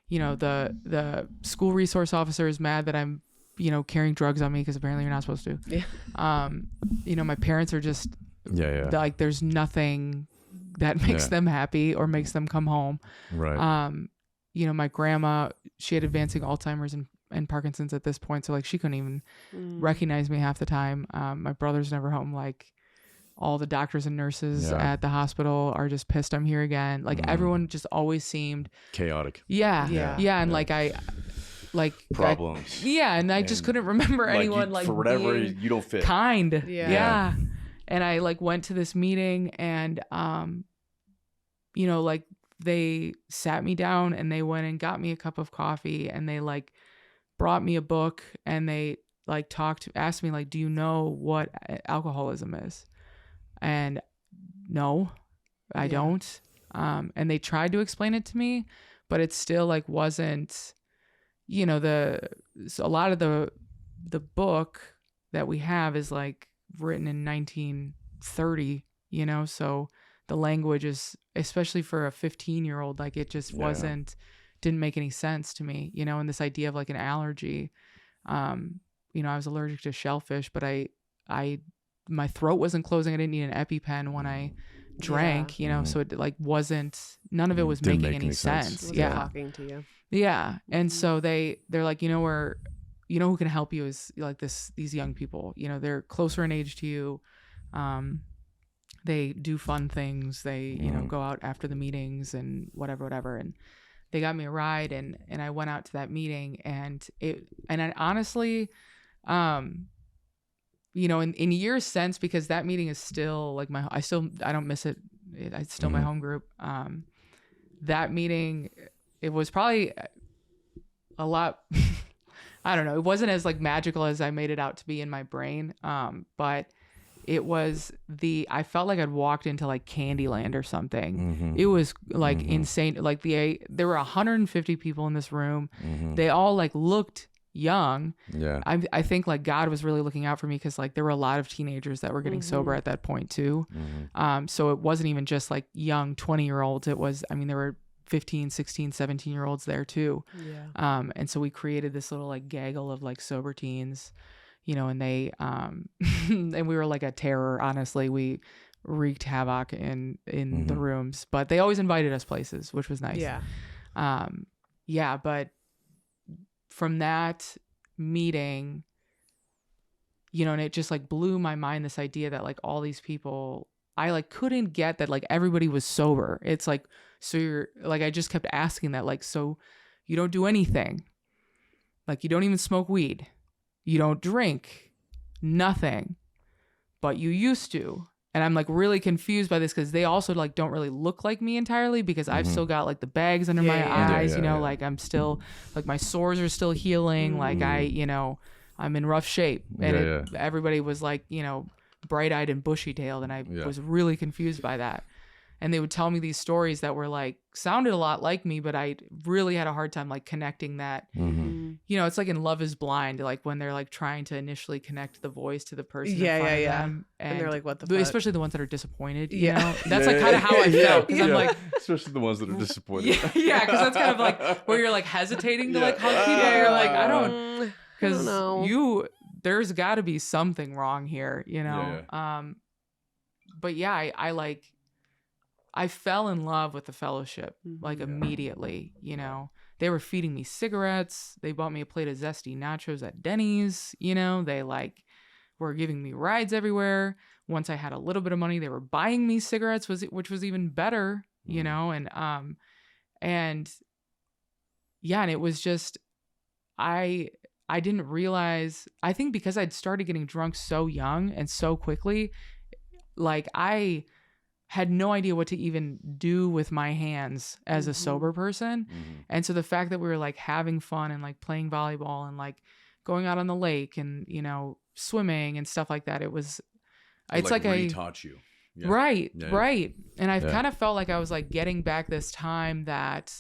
you know, the school resource officer is mad that I'm, you know, carrying drugs on me because apparently you're not supposed to. You know, my parents are just like there's nothing that makes them happy or makes them come home. You know, my grandma, she had advancing Alzheimer's and Parkinson's at this point, so like she couldn't even recognize me half the time. My brother's never home. Like all the doctors and nurses at the hospital are just pissed I'm here again. Like everyone just always seemed chaotic. And like I like problems. And I just couldn't remember like anyone like for whatever being you don't fit. Kind. And I like went to this meeting and you know, like they sat me down and they went and got me a cup of coffee and they like brought me a book and they like asked me like, do you know what alcoholism is? And no, I don't. And they tried to explain it to me, but it still like wasn't, you know, a lot of the the book that we have is like written in 1930, you know, so the language is, especially for a 15-year-old, like it just didn't make any sense to me, you know. And this idea of like an allergy, you know, I was allergic to shellfish, but my throat wasn't closing. I didn't need an EpiPen when I drank, you know, so it like none of it was making any sense. Yeah. Talking to you. Yeah. And so they're like, you know who can help you is like these young people, you know, they're closer in age to you. They do fun things. They, you know, go out after the meetings and whatever. And they got me a ride and I went out to that meeting and I honestly, you know, in years since, because that meeting is still like I don't miss it. It's still my home group. That meeting, it was probably a lot, I don't know. It wasn't as like magical as I made it out to be in my brain. But it was I felt like I'd walked into like Candyland or something. It was like insane. Like there were 150 people in this room. They all like looked young. Yeah. I think like God was really looking out for me because like there were a lot of teenagers that were getting sober at that point too. So it wasn't even just like young 20-year-olds. It was, I mean, there were 15, 16, 17-year-olds there too. Yeah. And so we created this little like gaggle of like sober teens, you know, and they and we were like a terror, honestly. We wreaked havoc in the rooms, but they always invited us places, which was nice. Yeah. Yeah, but from that meeting, you know, and it just like blew my mind, this idea that like all these people, I like couldn't get that like everybody was sober. It's like, so you're like, I just kept asking that, like, so you don't do anything, like you don't even smoke weed, you don't drink, nothing, but you used to. And I'm like really confused by this because they also like don't really look like me entirely, because I've still got like the bags under my eyes, you know, like I'm still like my sores are still healing. Like I'm in rough shape. And everybody was like, you know, bright eyed and bushy tailed. And I was really confused by that. And they would tell me these stories that were like, sounded a lot like me, but I really had a hard time like connecting that. You know, it's like in Love is Blind, like when they're like trying to initially connect the voice to the person in front of them. And they're like, what the fuck? Especially the ones that are disappointed, you know? That's like kind of how I felt. Because I'm like, especially the ones that are disappointed. Yeah, because that's kind of like where you're like hesitating to like hug people. You're like, I don't, because there's got to be something wrong here, you know? But yeah, I fell in love with the fellowship, like immediately, you know. They were feeding me cigarettes. They bought me a plate of zesty nachos at Denny's, you know. They like were giving me rides everywhere. Once I had a little bit of money, they were buying me cigarettes, which was even better, you know. And yeah, and it was just, I didn't realize, I think because I'd started getting drunk so young and so quickly, like I had no idea what to even do with my hands as a sober person. And so the fact that we were like having fun and like playing volleyball and like going out on the lake and, you know, swimming and stuff like that, it's like I taught you. Right. And I kind of felt like I was like getting back this time that,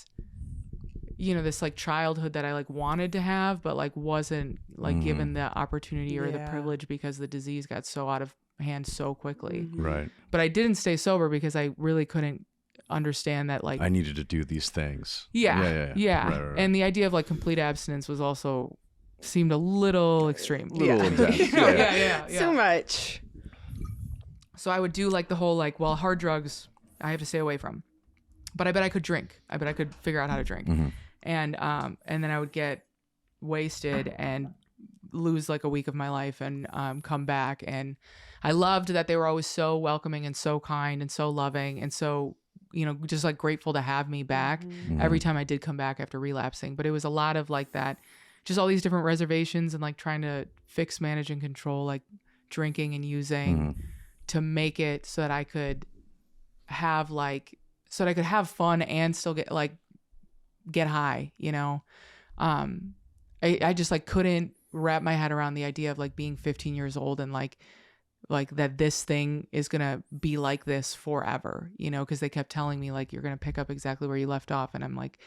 you know, this like childhood that I like wanted to have, but like wasn't like given the opportunity or the privilege because the disease got so out of hand so quickly. Right. But I didn't stay sober because I really couldn't understand that, like, I needed to do these things. Yeah. Right. And the idea of like complete abstinence was also seemed a little extreme. Intense. Yeah. So much. So I would do like the whole like, well, hard drugs I have to stay away from, but I bet I could drink. I bet I could figure out how to drink. And then I would get wasted and lose like a week of my life and come back. And I loved that they were always so welcoming and so kind and so loving and so, you know, just like grateful to have me back every time I did come back after relapsing. But it was a lot of like that, just all these different reservations and like trying to fix, manage, and control like drinking and using to make it so that I could have fun and still get high, you know. I just like couldn't wrap my head around the idea of like being 15 years old and like that this thing is gonna be like this forever, you know, because they kept telling me like you're gonna pick up exactly where you left off, and I'm like,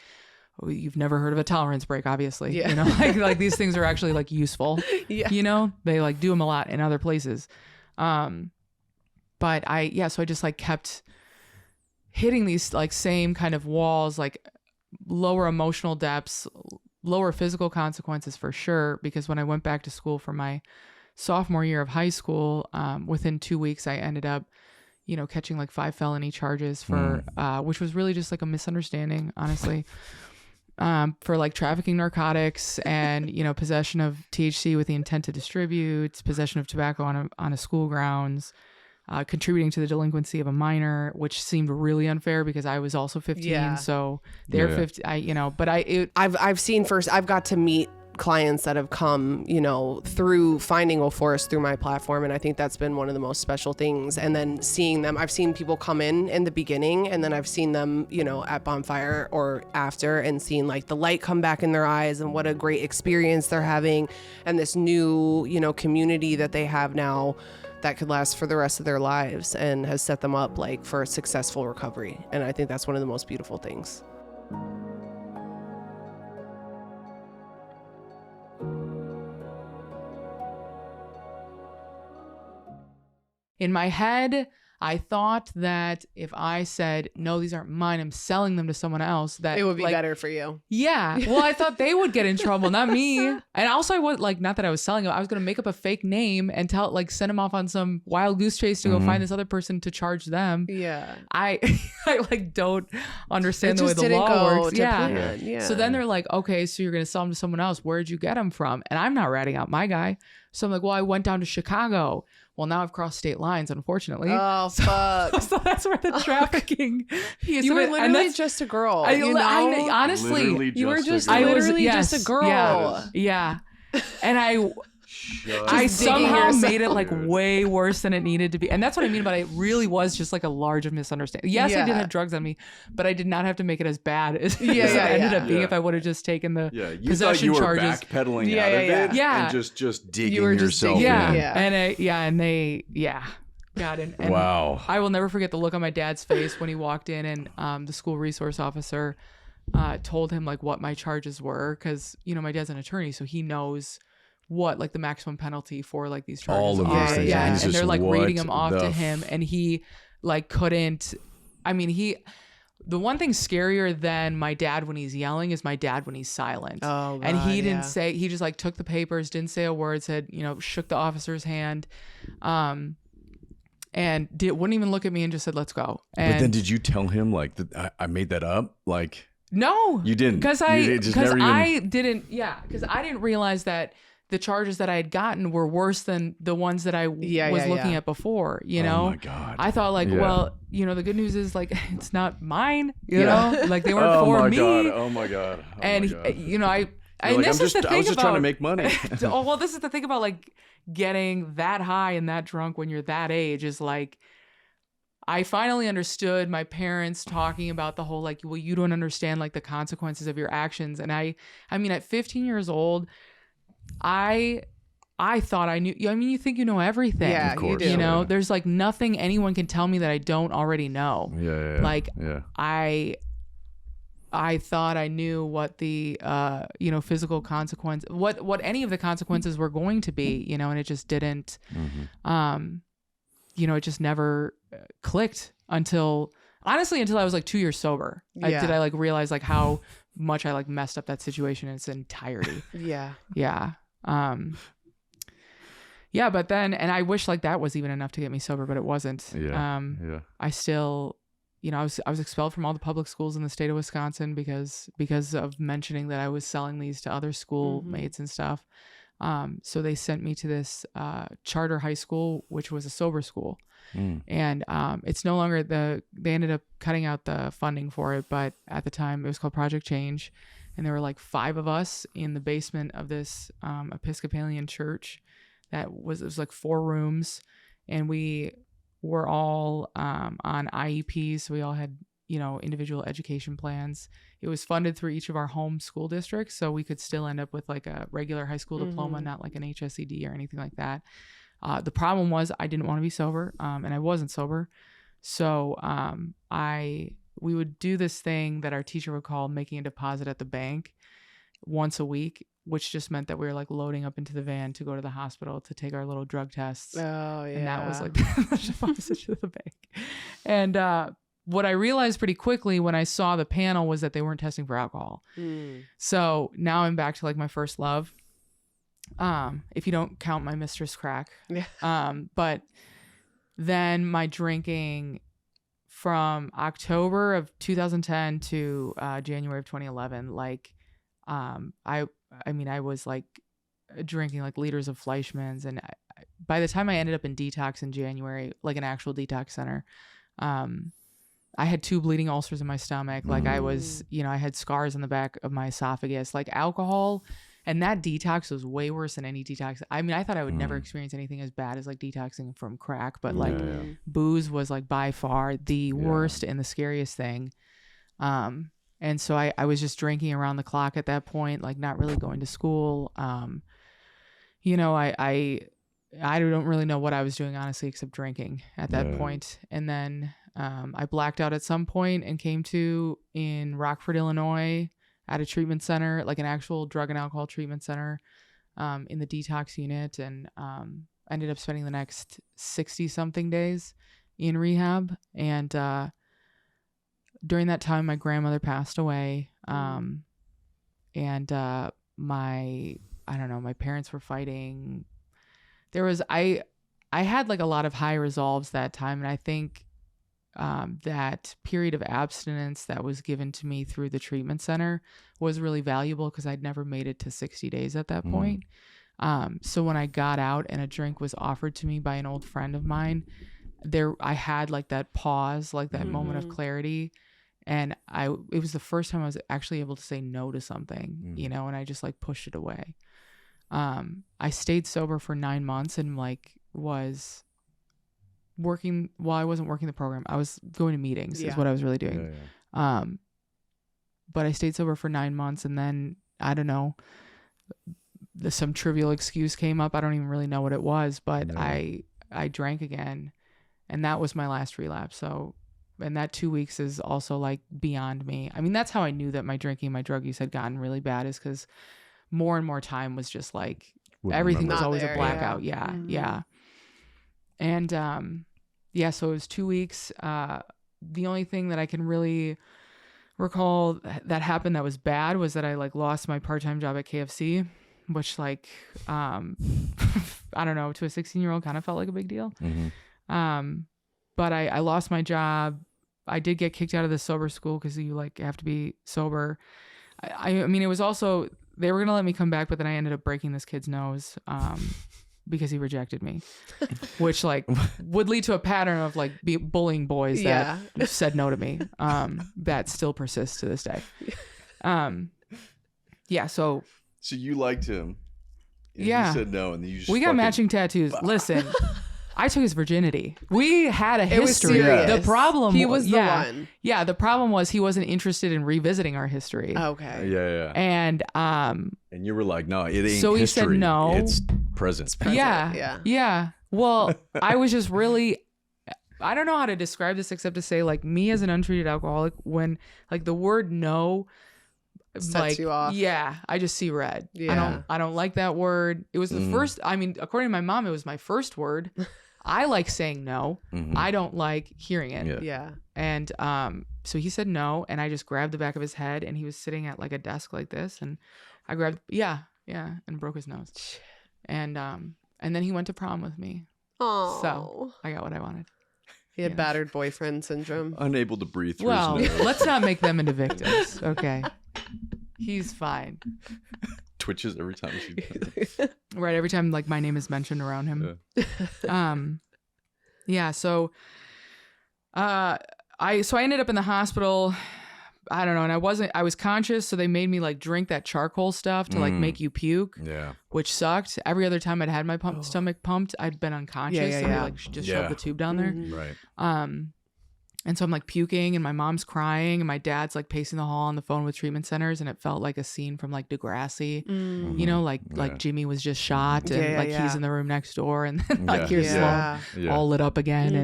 you've never heard of a tolerance break, obviously. Yeah. You know, like these things are actually like useful. Yeah. You know, they like do them a lot in other places. But so I just like kept hitting these like same kind of walls, like lower emotional depths, lower physical consequences for sure. Because when I went back to school for my sophomore year of high school, within 2 weeks, I ended up, you know, catching like 5 felony charges for, which was really just like a misunderstanding, honestly, for like trafficking narcotics and, you know, possession of THC with the intent to distribute, possession of tobacco on a school grounds, contributing to the delinquency of a minor, which seemed really unfair because I was also 15. Yeah. So they're 50, I've got to meet clients that have come, you know, through finding Forest through my platform. And I think that's been one of the most special things. And then seeing them, I've seen people come in the beginning, and then I've seen them, you know, at bonfire or after, and seen like the light come back in their eyes and what a great experience they're having. And this new, you know, community that they have now that could last for the rest of their lives and has set them up like for a successful recovery. And I think that's one of the most beautiful things. In my head, I thought that if I said, no, these aren't mine, I'm selling them to someone else, that It would be like, better for you. Yeah. Well, I thought they would get in trouble, not me. And also I was like, not that I was selling them. I was going to make up a fake name and send them off on some wild goose chase to go find this other person to charge them. Yeah. I like don't understand It the way just the didn't law go works. to Yeah. plan. Yeah. So then they're like, okay, so you're going to sell them to someone else. Where'd you get them from? And I'm not ratting out my guy. So I'm like, well, I went down to Chicago. Well, now I've crossed state lines, unfortunately. Oh, fuck. So that's where the trafficking piece You of were it. literally just a girl. I honestly, Literally you were just just a girl. literally yes, just a girl. Yeah. And I Just somehow digging made it like yourself. way worse than it needed to be. And that's what I mean, but it really was just like a large misunderstanding. Yes, I did Yeah. have drugs on me, but I did not have to make it as bad as Yeah, it yeah, ended yeah. up being Yeah. if I would have just taken the Yeah, you thought possession you were charges. backpedaling Yeah, out of yeah, it, yeah. and just digging You were just yourself digging, Yeah. in. Yeah. And God, and Wow. I will never forget the look on my dad's face when he walked in and the school resource officer told him like what my charges were, because you know my dad's an attorney, so he knows what like the maximum penalty for like these charges All of are. these things. Yeah, He's and just, they're like what reading them off the to him, and he like couldn't. I mean, the one thing scarier than my dad when he's yelling is my dad when he's silent. Oh, and he God, didn't yeah. say. He just like took the papers, didn't say a word, said shook the officer's hand, and wouldn't even look at me and just said, "Let's go." And But then did you tell him like that I made that up? Like no, you didn't. because You just never even- I didn't. Yeah, because I didn't realize that the charges that I had gotten were worse than the ones that I was looking at before. You know, Oh my God. I thought like, Yeah. well, the good news is like it's not mine. You Yeah. know, like they weren't Oh for my me. God. Oh my God. Oh And my God. you know, I You're like, this is the thing I was just about trying to make money. oh well, this is the thing about like getting that high and that drunk when you're that age is like. I finally understood my parents talking about the whole like, well, you don't understand like the consequences of your actions. And I mean, at 15 years old, I thought I knew. I mean, you think you know everything. Yeah, Of course. you do. You know, Yeah. there's like nothing anyone can tell me that I don't already know. Yeah. Like, yeah. I thought I knew what the physical consequence, what any of the consequences were going to be, and it just didn't. Mm-hmm. It just never clicked until I was like 2 years sober. Yeah. I like realize like how much I like messed up that situation in its entirety. Yeah. Yeah. But then, and I wish like that was even enough to get me sober, but it wasn't. Yeah. I still, I was expelled from all the public schools in the state of Wisconsin because of mentioning that I was selling these to other schoolmates and stuff. So they sent me to this charter high school, which was a sober school. And it's no longer they ended up cutting out the funding for it, but at the time it was called Project Change. And there were like 5 of us in the basement of this Episcopalian church it was like 4 rooms, and we were all on IEPs. So we all had, individual education plans. It was funded through each of our home school districts. So we could still end up with like a regular high school diploma, not like an HSED or anything like that. The problem was I didn't want to be sober, and I wasn't sober. So I we would do this thing that our teacher would call making a deposit at the bank once a week, which just meant that we were like loading up into the van to go to the hospital to take our little drug tests. Oh, yeah. And that was like the deposit to the bank. And what I realized pretty quickly when I saw the panel was that they weren't testing for alcohol. So now I'm back to like my first love. If you don't count my mistress crack. Yeah. But then my drinking from October of 2010 to January of 2011, like I was like drinking like liters of Fleischmann's, and by the time I ended up in detox in January, like an actual detox center, I had 2 bleeding ulcers in my stomach. Like I was, I had scars on the back of my esophagus. Like alcohol and that detox was way worse than any detox. I mean, I thought I would never experience anything as bad as like detoxing from crack, but like booze was like by far the worst and the scariest thing. And so I was just drinking around the clock at that point, like not really going to school. I don't really know what I was doing, honestly, except drinking at that point. And then I blacked out at some point and came to in Rockford, Illinois at a treatment center, like an actual drug and alcohol treatment center in the detox unit. And ended up spending the next 60 something days in rehab. And during that time, my grandmother passed away. My parents were fighting. I had like a lot of high resolves that time. And I think that period of abstinence that was given to me through the treatment center was really valuable because I'd never made it to 60 days at that point. So when I got out and a drink was offered to me by an old friend of mine, I had like that pause, like that moment of clarity. And it was the first time I was actually able to say no to something, and I just like pushed it away. I stayed sober for 9 months and like was working. Well, I wasn't working the program. I was going to meetings is what I was really doing. But I stayed sober for 9 months, and then I don't know, some trivial excuse came up. I don't even really know what it was, but I drank again, and that was my last relapse. So, and that 2 weeks is also like beyond me. I mean, that's how I knew that my drinking, my drug use had gotten really bad, is because more and more time was just like everything was always a blackout. Yeah. And so it was 2 weeks. The only thing that I can really recall that happened that was bad was that I like lost my part-time job at KFC, which like I don't know, to a 16-year-old kind of felt like a big deal. But I lost my job. I did get kicked out of the sober school because you like have to be sober. I mean, it was also, they were going to let me come back, but then I ended up breaking this kid's nose because he rejected me, which like would lead to a pattern of like bullying boys that said no to me. That still persists to this day. So you liked him. And he said no, and then you just got matching tattoos. Listen, I took his virginity. We had a history. The problem, he was the one. Yeah, the problem was he wasn't interested in revisiting our history. Okay. And you were like, no, it ain't. So history. He said no. It's present. Yeah. Well, I was just really, I don't know how to describe this except to say, like, me as an untreated alcoholic, when like the word no sets you off. Yeah, I just see red. I don't like that word. It was the first, I mean, according to my mom, it was my first word. I like saying no. I don't like hearing it. And so he said no, and I just grabbed the back of his head, and he was sitting at like a desk like this, and I grabbed and broke his nose. And then he went to prom with me. Oh, so I got what I wanted. He had battered boyfriend syndrome. Unable to breathe through his nose. Let's not make them into victims. Okay. He's fine. Twitches every time right, every time like my name is mentioned around him. So I ended up in the hospital. I don't know, and I was conscious, so they made me like drink that charcoal stuff to like make you puke. Which sucked. Every other time I'd had my stomach pumped, I'd been unconscious. So they like just shoved the tube down there. Right. And so I'm like puking, and my mom's crying, and my dad's like pacing the hall on the phone with treatment centers, and it felt like a scene from like Degrassi, like Jimmy was just shot, and he's in the room next door, and then like here's Sloan all lit up again,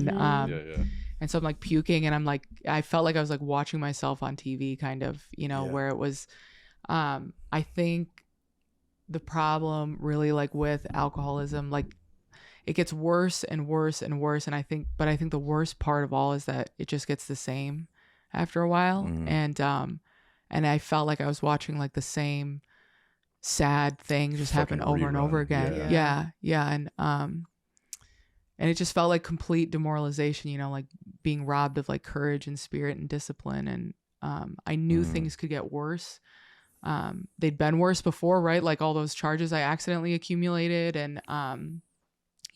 And so I'm like puking, and I'm like, I felt like I was like watching myself on TV kind of, where it was, I think the problem really like with alcoholism, like it gets worse and worse and worse. And I think the worst part of all is that it just gets the same after a while. And I felt like I was watching like the same sad thing just happen over and over again. Yeah. And it just felt like complete demoralization, like being robbed of like courage and spirit and discipline. And I knew things could get worse. They'd been worse before, right? Like all those charges I accidentally accumulated, and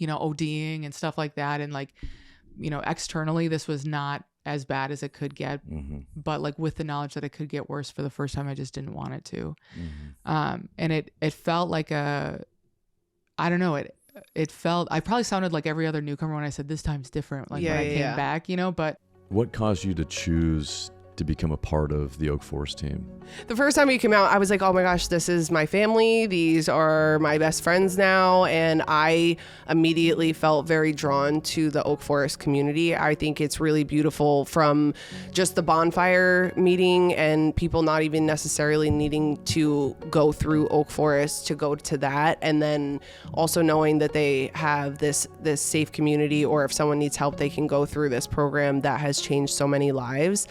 ODing and stuff like that. And like, externally, this was not as bad as it could get, but like with the knowledge that it could get worse for the first time, I just didn't want it to. And it felt like I don't know, it felt, I probably sounded like every other newcomer when I said this time's different, like when I came back, but. What caused you to choose to become a part of the Oak Forest team? The first time you came out, I was like, oh my gosh, this is my family. These are my best friends now. And I immediately felt very drawn to the Oak Forest community. I think it's really beautiful, from just the bonfire meeting and people not even necessarily needing to go through Oak Forest to go to that. And then also knowing that they have this safe community, or if someone needs help, they can go through this program that has changed so many lives.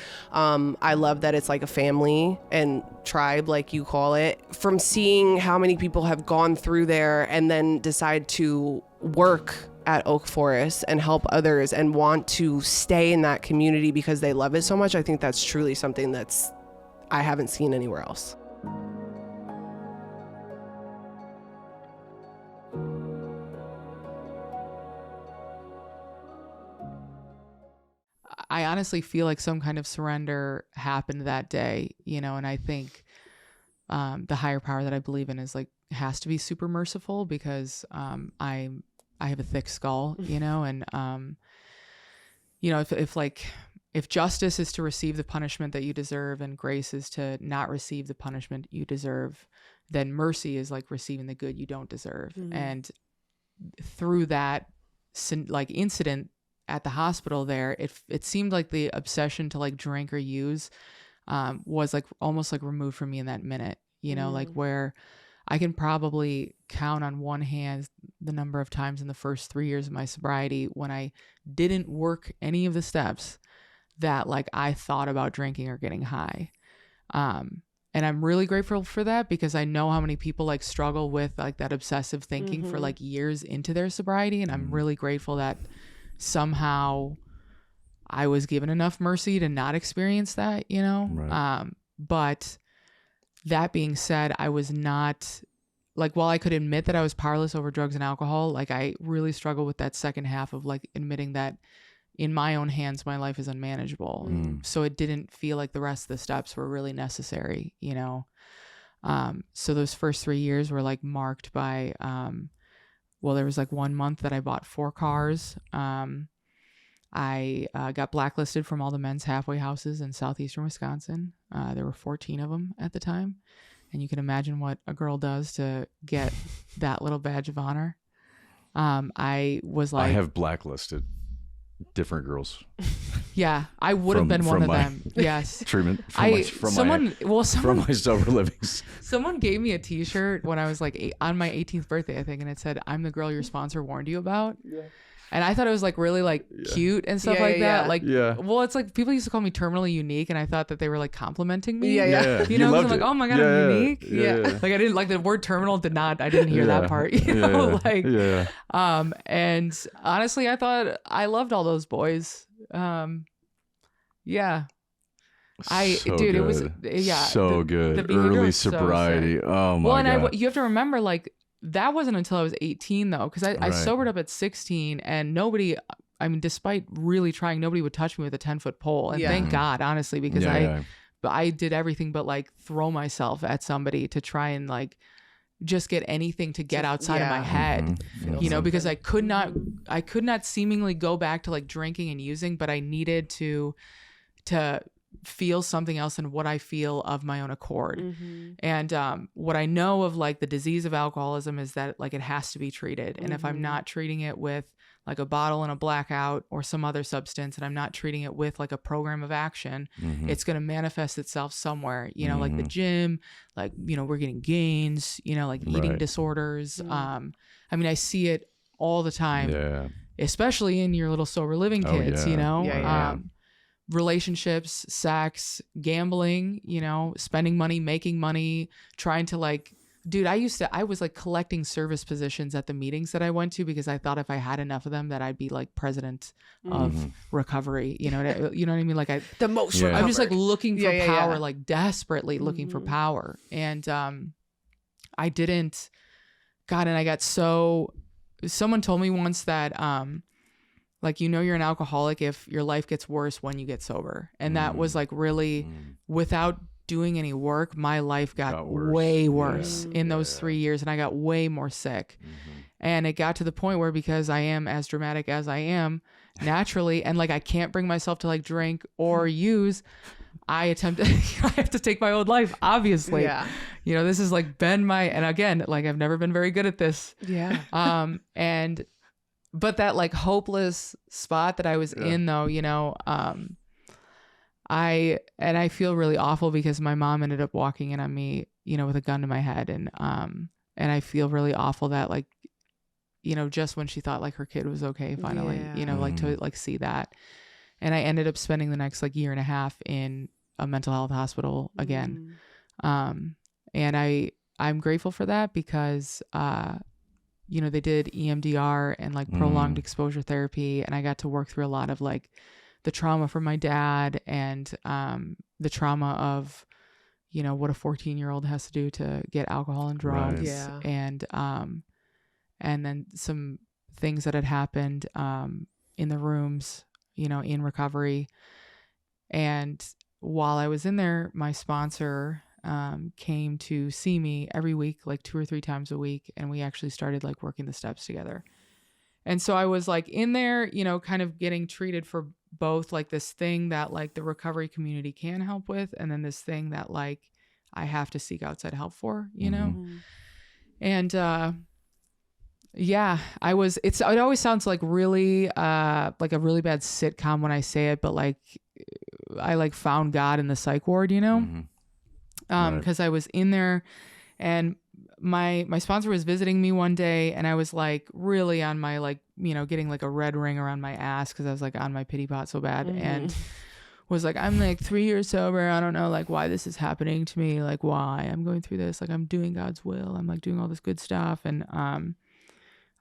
I love that it's like a family and tribe, like you call it. From seeing how many people have gone through there and then decide to work at Oak Forest and help others and want to stay in that community because they love it so much, I think that's truly something I haven't seen anywhere else. I honestly feel like some kind of surrender happened that day, and I think the higher power that I believe in is like has to be super merciful, because I have a thick skull, and if justice is to receive the punishment that you deserve and grace is to not receive the punishment you deserve, then mercy is like receiving the good you don't deserve. And through that incident at the hospital there, it seemed like the obsession to like drink or use was like almost like removed from me in that minute, like where I can probably count on one hand the number of times in the first 3 years of my sobriety when I didn't work any of the steps that like I thought about drinking or getting high. And I'm really grateful for that, because I know how many people like struggle with like that obsessive thinking for like years into their sobriety. And I'm really grateful that somehow I was given enough mercy to not experience that, Right. But that being said, I was not like, while I could admit that I was powerless over drugs and alcohol, like I really struggle with that second half of like admitting that in my own hands, my life is unmanageable. So it didn't feel like the rest of the steps were really necessary, So those first 3 years were like marked by, there was like 1 month that I bought 4 cars. I got blacklisted from all the men's halfway houses in southeastern Wisconsin. There were 14 of them at the time. And you can imagine what a girl does to get that little badge of honor. I have blacklisted different girls. Yeah, I would have been one of them. Yes. Treatment from my sober livings. Someone gave me a T-shirt when I was like on my 18th birthday, I think, and it said, "I'm the girl your sponsor warned you about." Yeah. And I thought it was like really like cute and stuff that. Yeah. Well, it's like people used to call me terminally unique, and I thought that they were like complimenting me. Yeah. Because I'm like, oh my God, I'm unique. Yeah. Like I didn't like the word terminal. I didn't hear that part. And honestly, I thought I loved all those boys. Yeah. It was so good. The early sobriety. Oh my God. You have to remember, like, that wasn't until I was 18 though, because I sobered up at 16, and nobody, despite really trying, nobody would touch me with a 10-foot pole. And thank God, honestly, because I did everything but like throw myself at somebody to try and like just get anything to get outside of my head, because I could not seemingly go back to like drinking and using, but I needed to feel something else than what I feel of my own accord. Mm-hmm. And what I know of like the disease of alcoholism is that like it has to be treated. And if I'm not treating it with like a bottle and a blackout or some other substance, and I'm not treating it with like a program of action, it's going to manifest itself somewhere, you know, like the gym, like, you know, we're getting gains, you know, like eating disorders. I mean, I see it all the time, especially in your little sober living kids, you know, relationships, sex, gambling, you know, spending money, making money, trying to like, dude, I was like collecting service positions at the meetings that I went to because I thought if I had enough of them that I'd be like president of recovery, you know what I mean? Like The most I'm just like looking for power, yeah. like desperately looking for power. And I didn't, God, and I got so, someone told me once that like, you know, you're an alcoholic if your life gets worse when you get sober. And that was like really without doing any work, my life got way worse in those 3 years. And I got way more sick. And it got to the point where, because I am as dramatic as I am naturally, and like, I can't bring myself to like drink or use, I have to take my own life, obviously. Yeah. You know, this has like been and again, like I've never been very good at this. Yeah. But that like hopeless spot that I was in though, you know, I feel really awful because my mom ended up walking in on me, you know, with a gun to my head. And I feel really awful that like, you know, just when she thought like her kid was okay, finally, you know, like to like see that. And I ended up spending the next like year and a half in a mental health hospital again. And I'm grateful for that because, you know, they did EMDR and like prolonged exposure therapy. And I got to work through a lot of like the trauma from my dad and the trauma of, you know, what a 14-year-old has to do to get alcohol and drugs. Yeah. And then some things that had happened in the rooms, you know, in recovery. And while I was in there, my sponsor came to see me every week, like 2 or 3 times a week. And we actually started like working the steps together. And so I was like in there, you know, kind of getting treated for both like this thing that like the recovery community can help with, and then this thing that like I have to seek outside help for, you know? And yeah, it always sounds like really like a really bad sitcom when I say it, but like I like found God in the psych ward, you know? Because I was in there and my sponsor was visiting me one day, and I was like really on my like, you know, getting like a red ring around my ass because I was like on my pity pot so bad, and was like, I'm like 3 years sober. I don't know like why this is happening to me, like why I'm going through this. Like I'm doing God's will. I'm like doing all this good stuff. And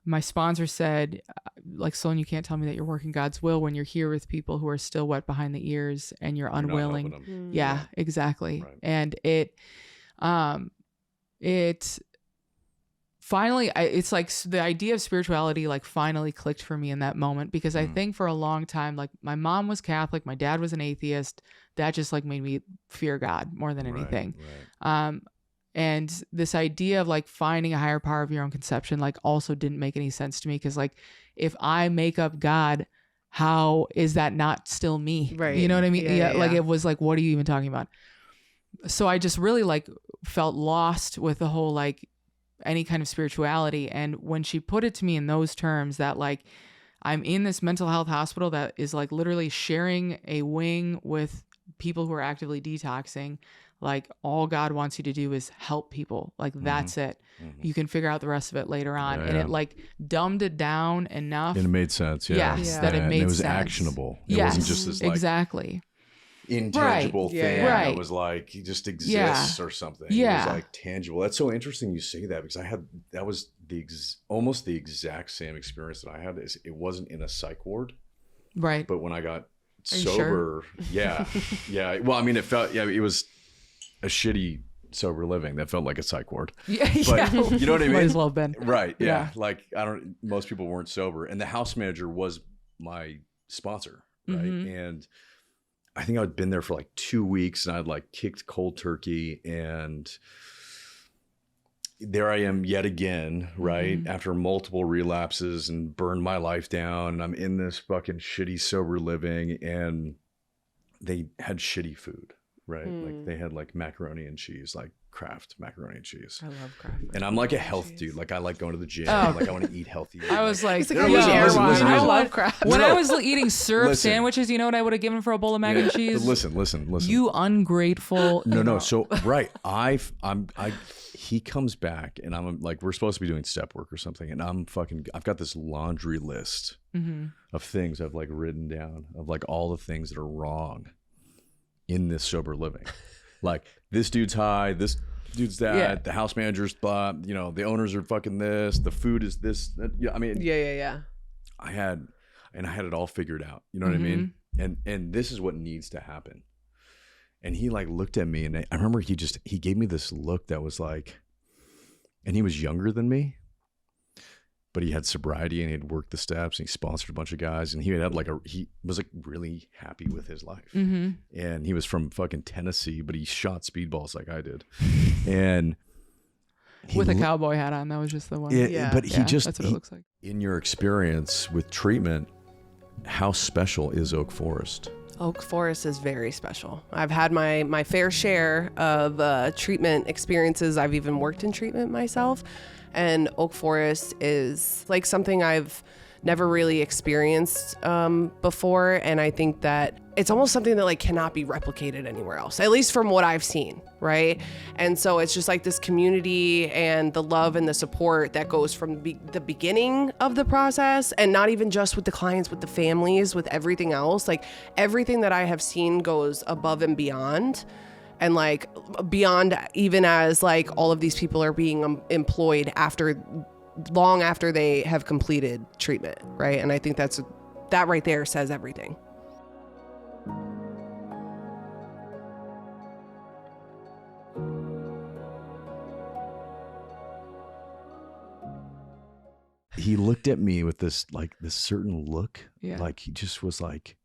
my sponsor said, like, Sloan, you can't tell me that you're working God's will when you're here with people who are still wet behind the ears and you're unwilling. Yeah, exactly. Right. And it finally, it's like the idea of spirituality like finally clicked for me in that moment, because I think for a long time, like my mom was Catholic, my dad was an atheist. That just like made me fear God more than anything. Right. And this idea of like finding a higher power of your own conception, like also didn't make any sense to me. Cause like, if I make up God, how is that not still me? Right. You know what I mean? Yeah. Like it was like, what are you even talking about? So I just really like felt lost with the whole, like any kind of spirituality. And when she put it to me in those terms, that like, I'm in this mental health hospital that is like literally sharing a wing with people who are actively detoxing. Like all God wants you to do is help people. Like that's it. You can figure out the rest of it later on. And it like dumbed it down enough. And it made sense. Yeah. Yes, that it made sense. It was actionable. It wasn't just this like intangible thing that was like, he just exists or something. Yeah. It was like tangible. That's so interesting you say that, because that was almost the exact same experience that I had. It wasn't in a psych ward. Right. But when I got sober, yeah. Well, I mean, it was a shitty sober living that felt like a psych ward. Yeah, but you know what I mean? Might as well have been. Right. Yeah. Like most people weren't sober, and the house manager was my sponsor. Right. And I think I'd been there for like 2 weeks, and I'd like kicked cold turkey, and there I am yet again, right? After multiple relapses and burned my life down, and I'm in this fucking shitty sober living, and they had shitty food, right? Like they had like macaroni and cheese, like Kraft macaroni and cheese. I love Kraft. And I'm like a health dude. Like I like going to the gym. Oh. Like I want to eat healthy. I was like, No, listen. I love Kraft. when I No. was eating syrup Listen. sandwiches, you know what I would have given for a bowl of mac and cheese? Listen. You ungrateful. No. So right, he comes back and I'm like, we're supposed to be doing step work or something, and I've got this laundry list of things I've like written down of like all the things that are wrong in this sober living. Like this dude's high, this dude's that, the house manager's blah, you know, the owners are fucking this, the food is this. Yeah, I mean, Yeah. I had it all figured out. You know what I mean? And this is what needs to happen. And he like looked at me, and I remember he gave me this look that was like, and he was younger than me, but he had sobriety and he had worked the steps and he sponsored a bunch of guys, and he was like really happy with his life. And he was from fucking Tennessee, but he shot speedballs like I did. And With a cowboy hat on. That was just the one. But he just, that's what it looks like. in your experience with treatment, how special is Oak Forest? Oak Forest is very special. I've had my fair share of treatment experiences. I've even worked in treatment myself. And Oak Forest is like something I've never really experienced before. And I think that it's almost something that like cannot be replicated anywhere else, at least from what I've seen, right? And so it's just like this community and the love and the support that goes from the beginning of the process, and not even just with the clients, with the families, with everything else. Like everything that I have seen goes above and beyond. And like beyond even as like all of these people are being employed long after they have completed treatment, right? And I think that right there says everything. He looked at me with this certain look. Yeah. Like he just was like,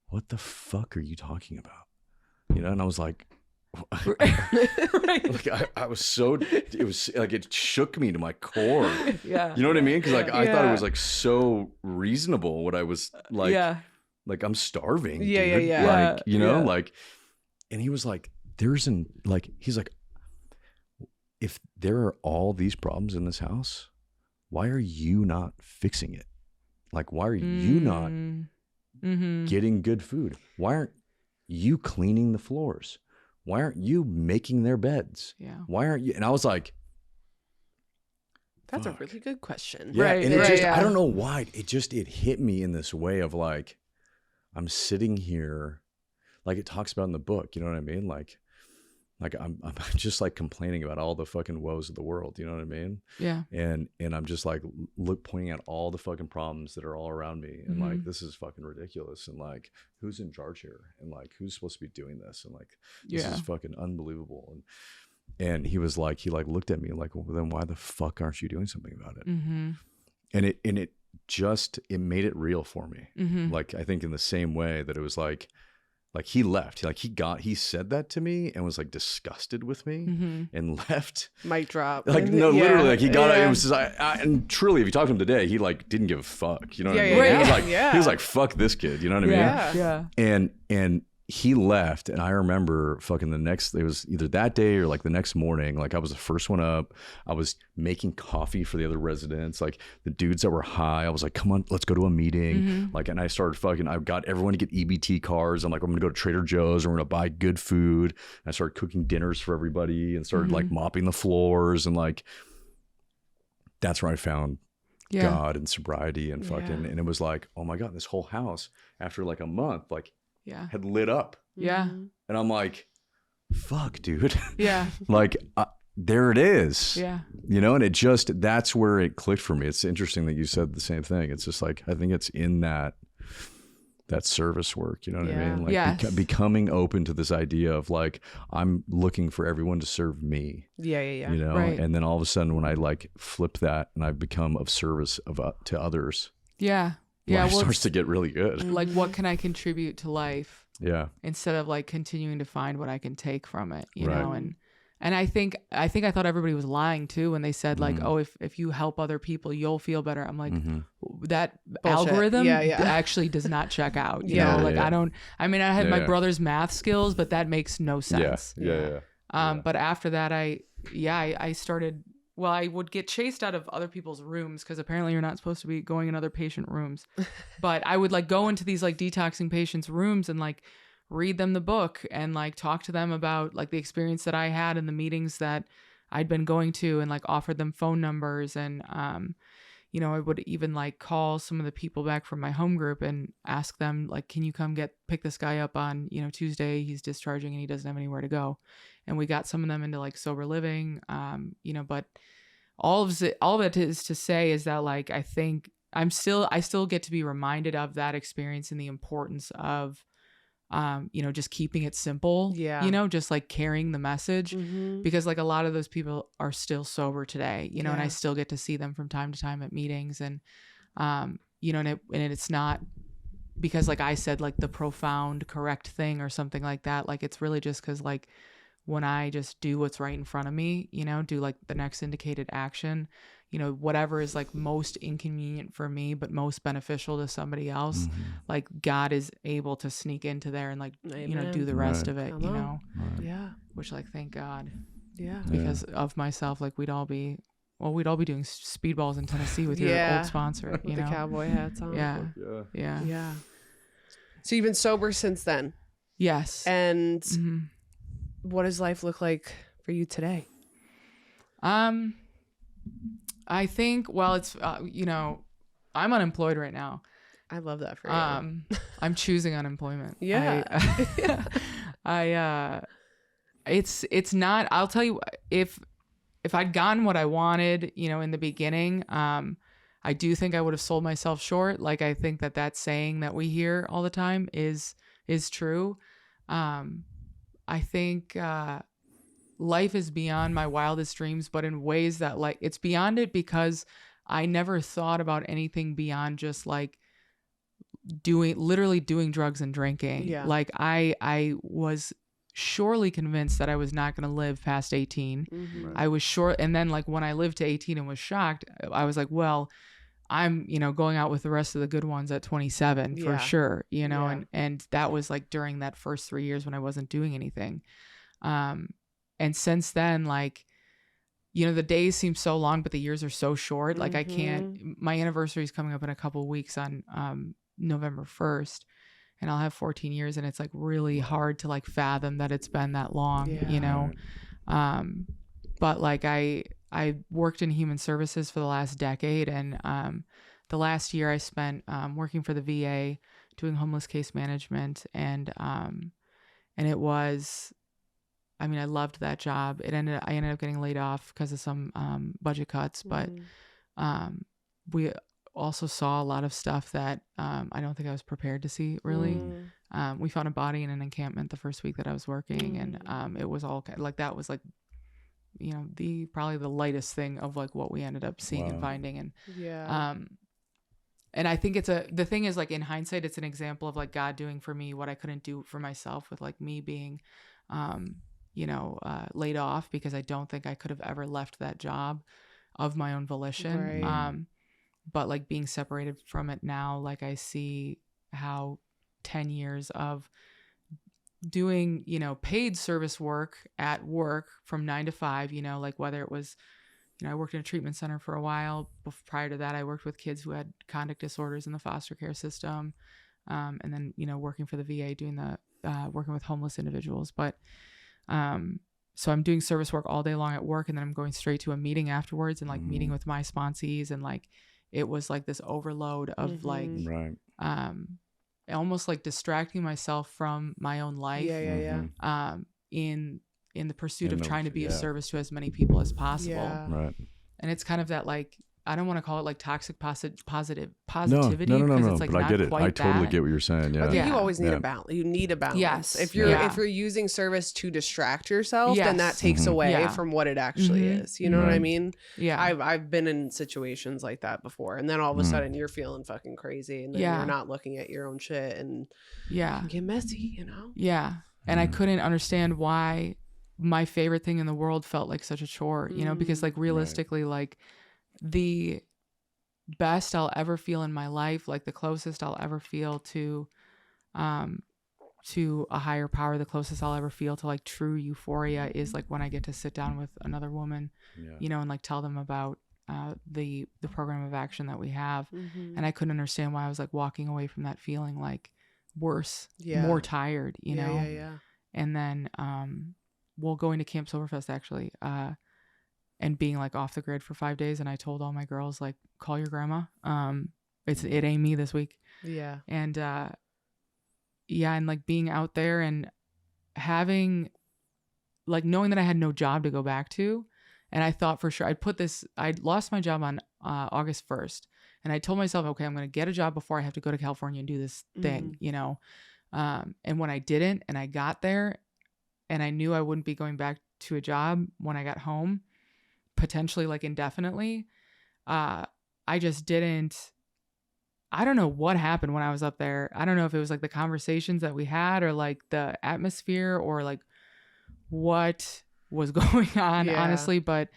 what the fuck are you talking about? You know? And I was like, like I was so, it was like, it shook me to my core. Yeah. You know what I mean? Because like I thought it was like so reasonable what I was like, like I'm starving. Yeah, dude. yeah. Like, you know, like, and he was like, he's like, if there are all these problems in this house, why are you not fixing it? Like, why are you not getting good food? Why aren't you cleaning the floors? Why aren't you making their beds? Yeah. Why aren't you? And I was like, That's fuck. a really good question. Yeah. Right, And it right, just, yeah. I don't know why. It hit me in this way of like, I'm sitting here, like it talks about in the book, you know what I mean? Like I'm just like complaining about all the fucking woes of the world. You know what I mean? Yeah. And I'm just like pointing out all the fucking problems that are all around me. And like, this is fucking ridiculous. And like, who's in charge here? And like, who's supposed to be doing this? And like, this is fucking unbelievable. And he was like, he looked at me like, well, then why the fuck aren't you doing something about it? And it made it real for me. Like, I think in the same way that it was like he left, he said that to me and was like disgusted with me and left. Mic drop. Like, no, literally, like he got it was just, and truly, if you talk to him today, he like didn't give a fuck. You know what I mean? He was like, fuck this kid. You know what I mean? Yeah. And he left, and I remember fucking it was either that day or like the next morning, like I was the first one up. I was making coffee for the other residents, like the dudes that were high. I was like, come on, let's go to a meeting. Like, and I got everyone to get EBT cards. I'm like, I'm gonna go to Trader Joe's and we're gonna buy good food. And I started cooking dinners for everybody and started like mopping the floors, and like, that's where I found God and sobriety and fucking, and it was like, oh my God, this whole house after like a month, like, had lit up. Yeah. And I'm like, fuck, dude. Yeah. Like, there it is. Yeah. You know, and that's where it clicked for me. It's interesting that you said the same thing. It's just like, I think it's in that service work, you know what I mean? Like becoming open to this idea of like, I'm looking for everyone to serve me. Yeah. You know, Right. and then all of a sudden when I like flip that and I've become of service to others. Yeah. Yeah. Life starts to get really good. Like, what can I contribute to life? Yeah. Instead of like continuing to find what I can take from it, you know? And And I think I thought everybody was lying too when they said like, oh, if you help other people, you'll feel better. I'm like, that Bullshit. algorithm Yeah, yeah. actually does not check out. You Yeah. know, like Yeah. I had my brother's math skills, but that makes no sense. Yeah. But after that, I started, well, I would get chased out of other people's rooms because apparently you're not supposed to be going in other patient rooms. But I would like go into these like detoxing patients' rooms and like read them the book and like talk to them about like the experience that I had and the meetings that I'd been going to, and like offered them phone numbers. And, you know, I would even like call some of the people back from my home group and ask them like, can you come pick this guy up on, you know, Tuesday, he's discharging and he doesn't have anywhere to go. And we got some of them into like sober living, you know, but all of it is to say is that like, I think I still get to be reminded of that experience and the importance of, you know, just keeping it simple, you know, just like carrying the message, because like a lot of those people are still sober today, you know, and I still get to see them from time to time at meetings. And, you know, and it's not because like I said, like the profound correct thing or something like that. Like, it's really just because like when I just do what's right in front of me, you know, do like the next indicated action, you know, whatever is like most inconvenient for me, but most beneficial to somebody else, like God is able to sneak into there and like, you know, do the rest of it, you know, which like, thank God, because of myself, like we'd all be doing speedballs in Tennessee with your old sponsor, you know, the cowboy hats on. Yeah. So you've been sober since then. Yes. And what does life look like for you today? I think, well, it's, you know, I'm unemployed right now. I love that for you. I'm choosing unemployment. Yeah. It's not, I'll tell you, if I'd gotten what I wanted, you know, in the beginning, I do think I would have sold myself short. Like, I think that saying that we hear all the time is true. I think, life is beyond my wildest dreams, but in ways that like it's beyond it because I never thought about anything beyond just like literally doing drugs and drinking. Yeah. Like I was surely convinced that I was not going to live past 18. I was sure. And then like when I lived to 18 and was shocked, I was like, well, I'm, you know, going out with the rest of the good ones at 27 for sure, you know, and that was like during that first 3 years when I wasn't doing anything. And since then, like, you know, the days seem so long, but the years are so short. Like I can't, my anniversary is coming up in a couple of weeks on November 1st, and I'll have 14 years. And it's like really hard to like fathom that it's been that long, you know? But like I worked in human services for the last decade. And the last year I spent working for the VA doing homeless case management. And it was, I mean, I loved that job. I ended up getting laid off because of some budget cuts, but we also saw a lot of stuff that I don't think I was prepared to see, really. We found a body in an encampment the first week that I was working, and it was all like, that was like, you know, probably the lightest thing of like what we ended up seeing and finding. And and I think the thing is, like, in hindsight, it's an example of like God doing for me what I couldn't do for myself, with like me being you know, laid off, because I don't think I could have ever left that job of my own volition. Right. But like being separated from it now, like I see how 10 years of doing, you know, paid service work at work from 9 to 5, you know, like whether it was, you know, I worked in a treatment center for a while. Prior to that, I worked with kids who had conduct disorders in the foster care system. And then, you know, working for the VA, doing working with homeless individuals. But so I'm doing service work all day long at work, and then I'm going straight to a meeting afterwards and like meeting with my sponsees, and like it was like this overload of like almost like distracting myself from my own life in the pursuit of trying to be of service to as many people as possible. And it's kind of that, like, I don't want to call it like toxic positivity. No. It's like, but I get it. I totally that. get what you're saying. Yeah. I think you always need a balance. You need a balance. Yes. If you're using service to distract yourself, then that takes away from what it actually is. You know what I mean? Yeah. I've been in situations like that before, and then all of a sudden you're feeling fucking crazy, and then you're not looking at your own shit, and it can get messy, you know? Yeah. And I couldn't understand why my favorite thing in the world felt like such a chore, you know, because like realistically, like the best I'll ever feel in my life, like the closest I'll ever feel to a higher power, the closest I'll ever feel to like true euphoria is like when I get to sit down with another woman, you know, and like tell them about the program of action that we have. And I couldn't understand why I was like walking away from that feeling like worse, more tired, you know? And then, going to Camp Silverfest actually, and being like off the grid for 5 days. And I told all my girls, like, call your grandma. It ain't me this week. Yeah. And, and like being out there and having like knowing that I had no job to go back to. And I thought for sure I'd lost my job on August 1st. And I told myself, okay, I'm going to get a job before I have to go to California and do this thing, you know? And when I didn't, and I got there and I knew I wouldn't be going back to a job when I got home, potentially like indefinitely, I just didn't. I don't know what happened when I was up there. I don't know if it was like the conversations that we had or like the atmosphere or like what was going on, honestly. But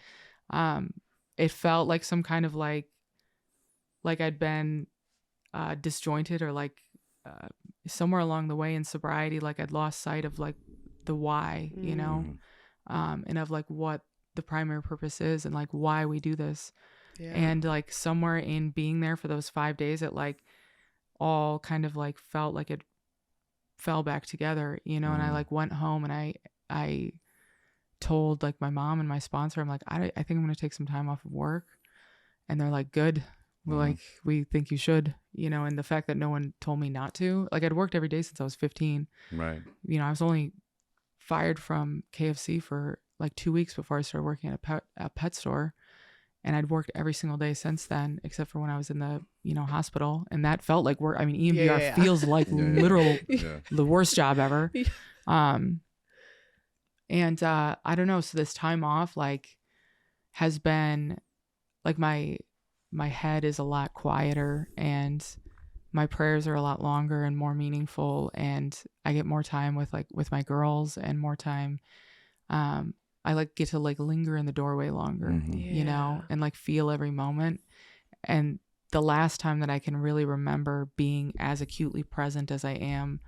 it felt like some kind of like I'd been disjointed or like somewhere along the way in sobriety, like I'd lost sight of like the why, you know, and of like what the primary purpose is and like why we do this. And like somewhere in being there for those 5 days, it like all kind of like felt like it fell back together, you know. And I like went home and I told like my mom and my sponsor, I'm like, I think I'm going to take some time off of work. And they're like, good. We're like, we think you should, you know. And the fact that no one told me not to, like I'd worked every day since I was 15. Right. You know, I was only fired from KFC for like 2 weeks before I started working at a pet store. And I'd worked every single day since then, except for when I was in the, you know, hospital. And that felt like work. I mean, EMDR feels like literal the worst job ever. And I don't know. So this time off, like, has been like my head is a lot quieter and my prayers are a lot longer and more meaningful. And I get more time with my girls and more time. I like get to like linger in the doorway longer, you know, and like feel every moment. And the last time that I can really remember being as acutely present as I am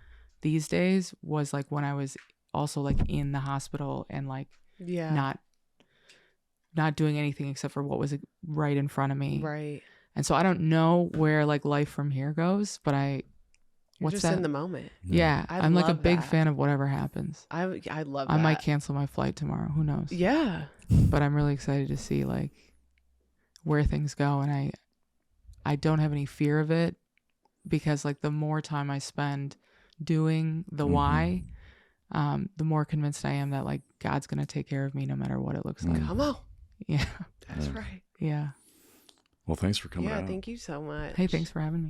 these days was like when I was also like in the hospital and like not doing anything except for what was right in front of me. Right. And so I don't know where like life from here goes, but You're just in the moment. Yeah. I'm like a big fan of whatever happens. I love that. I might cancel my flight tomorrow. Who knows? Yeah. But I'm really excited to see like where things go. And I don't have any fear of it because like the more time I spend doing the why, the more convinced I am that like God's going to take care of me no matter what it looks like. Come on. Yeah. That's right. Yeah. Well, thanks for coming out. Yeah, thank you so much. Hey, thanks for having me.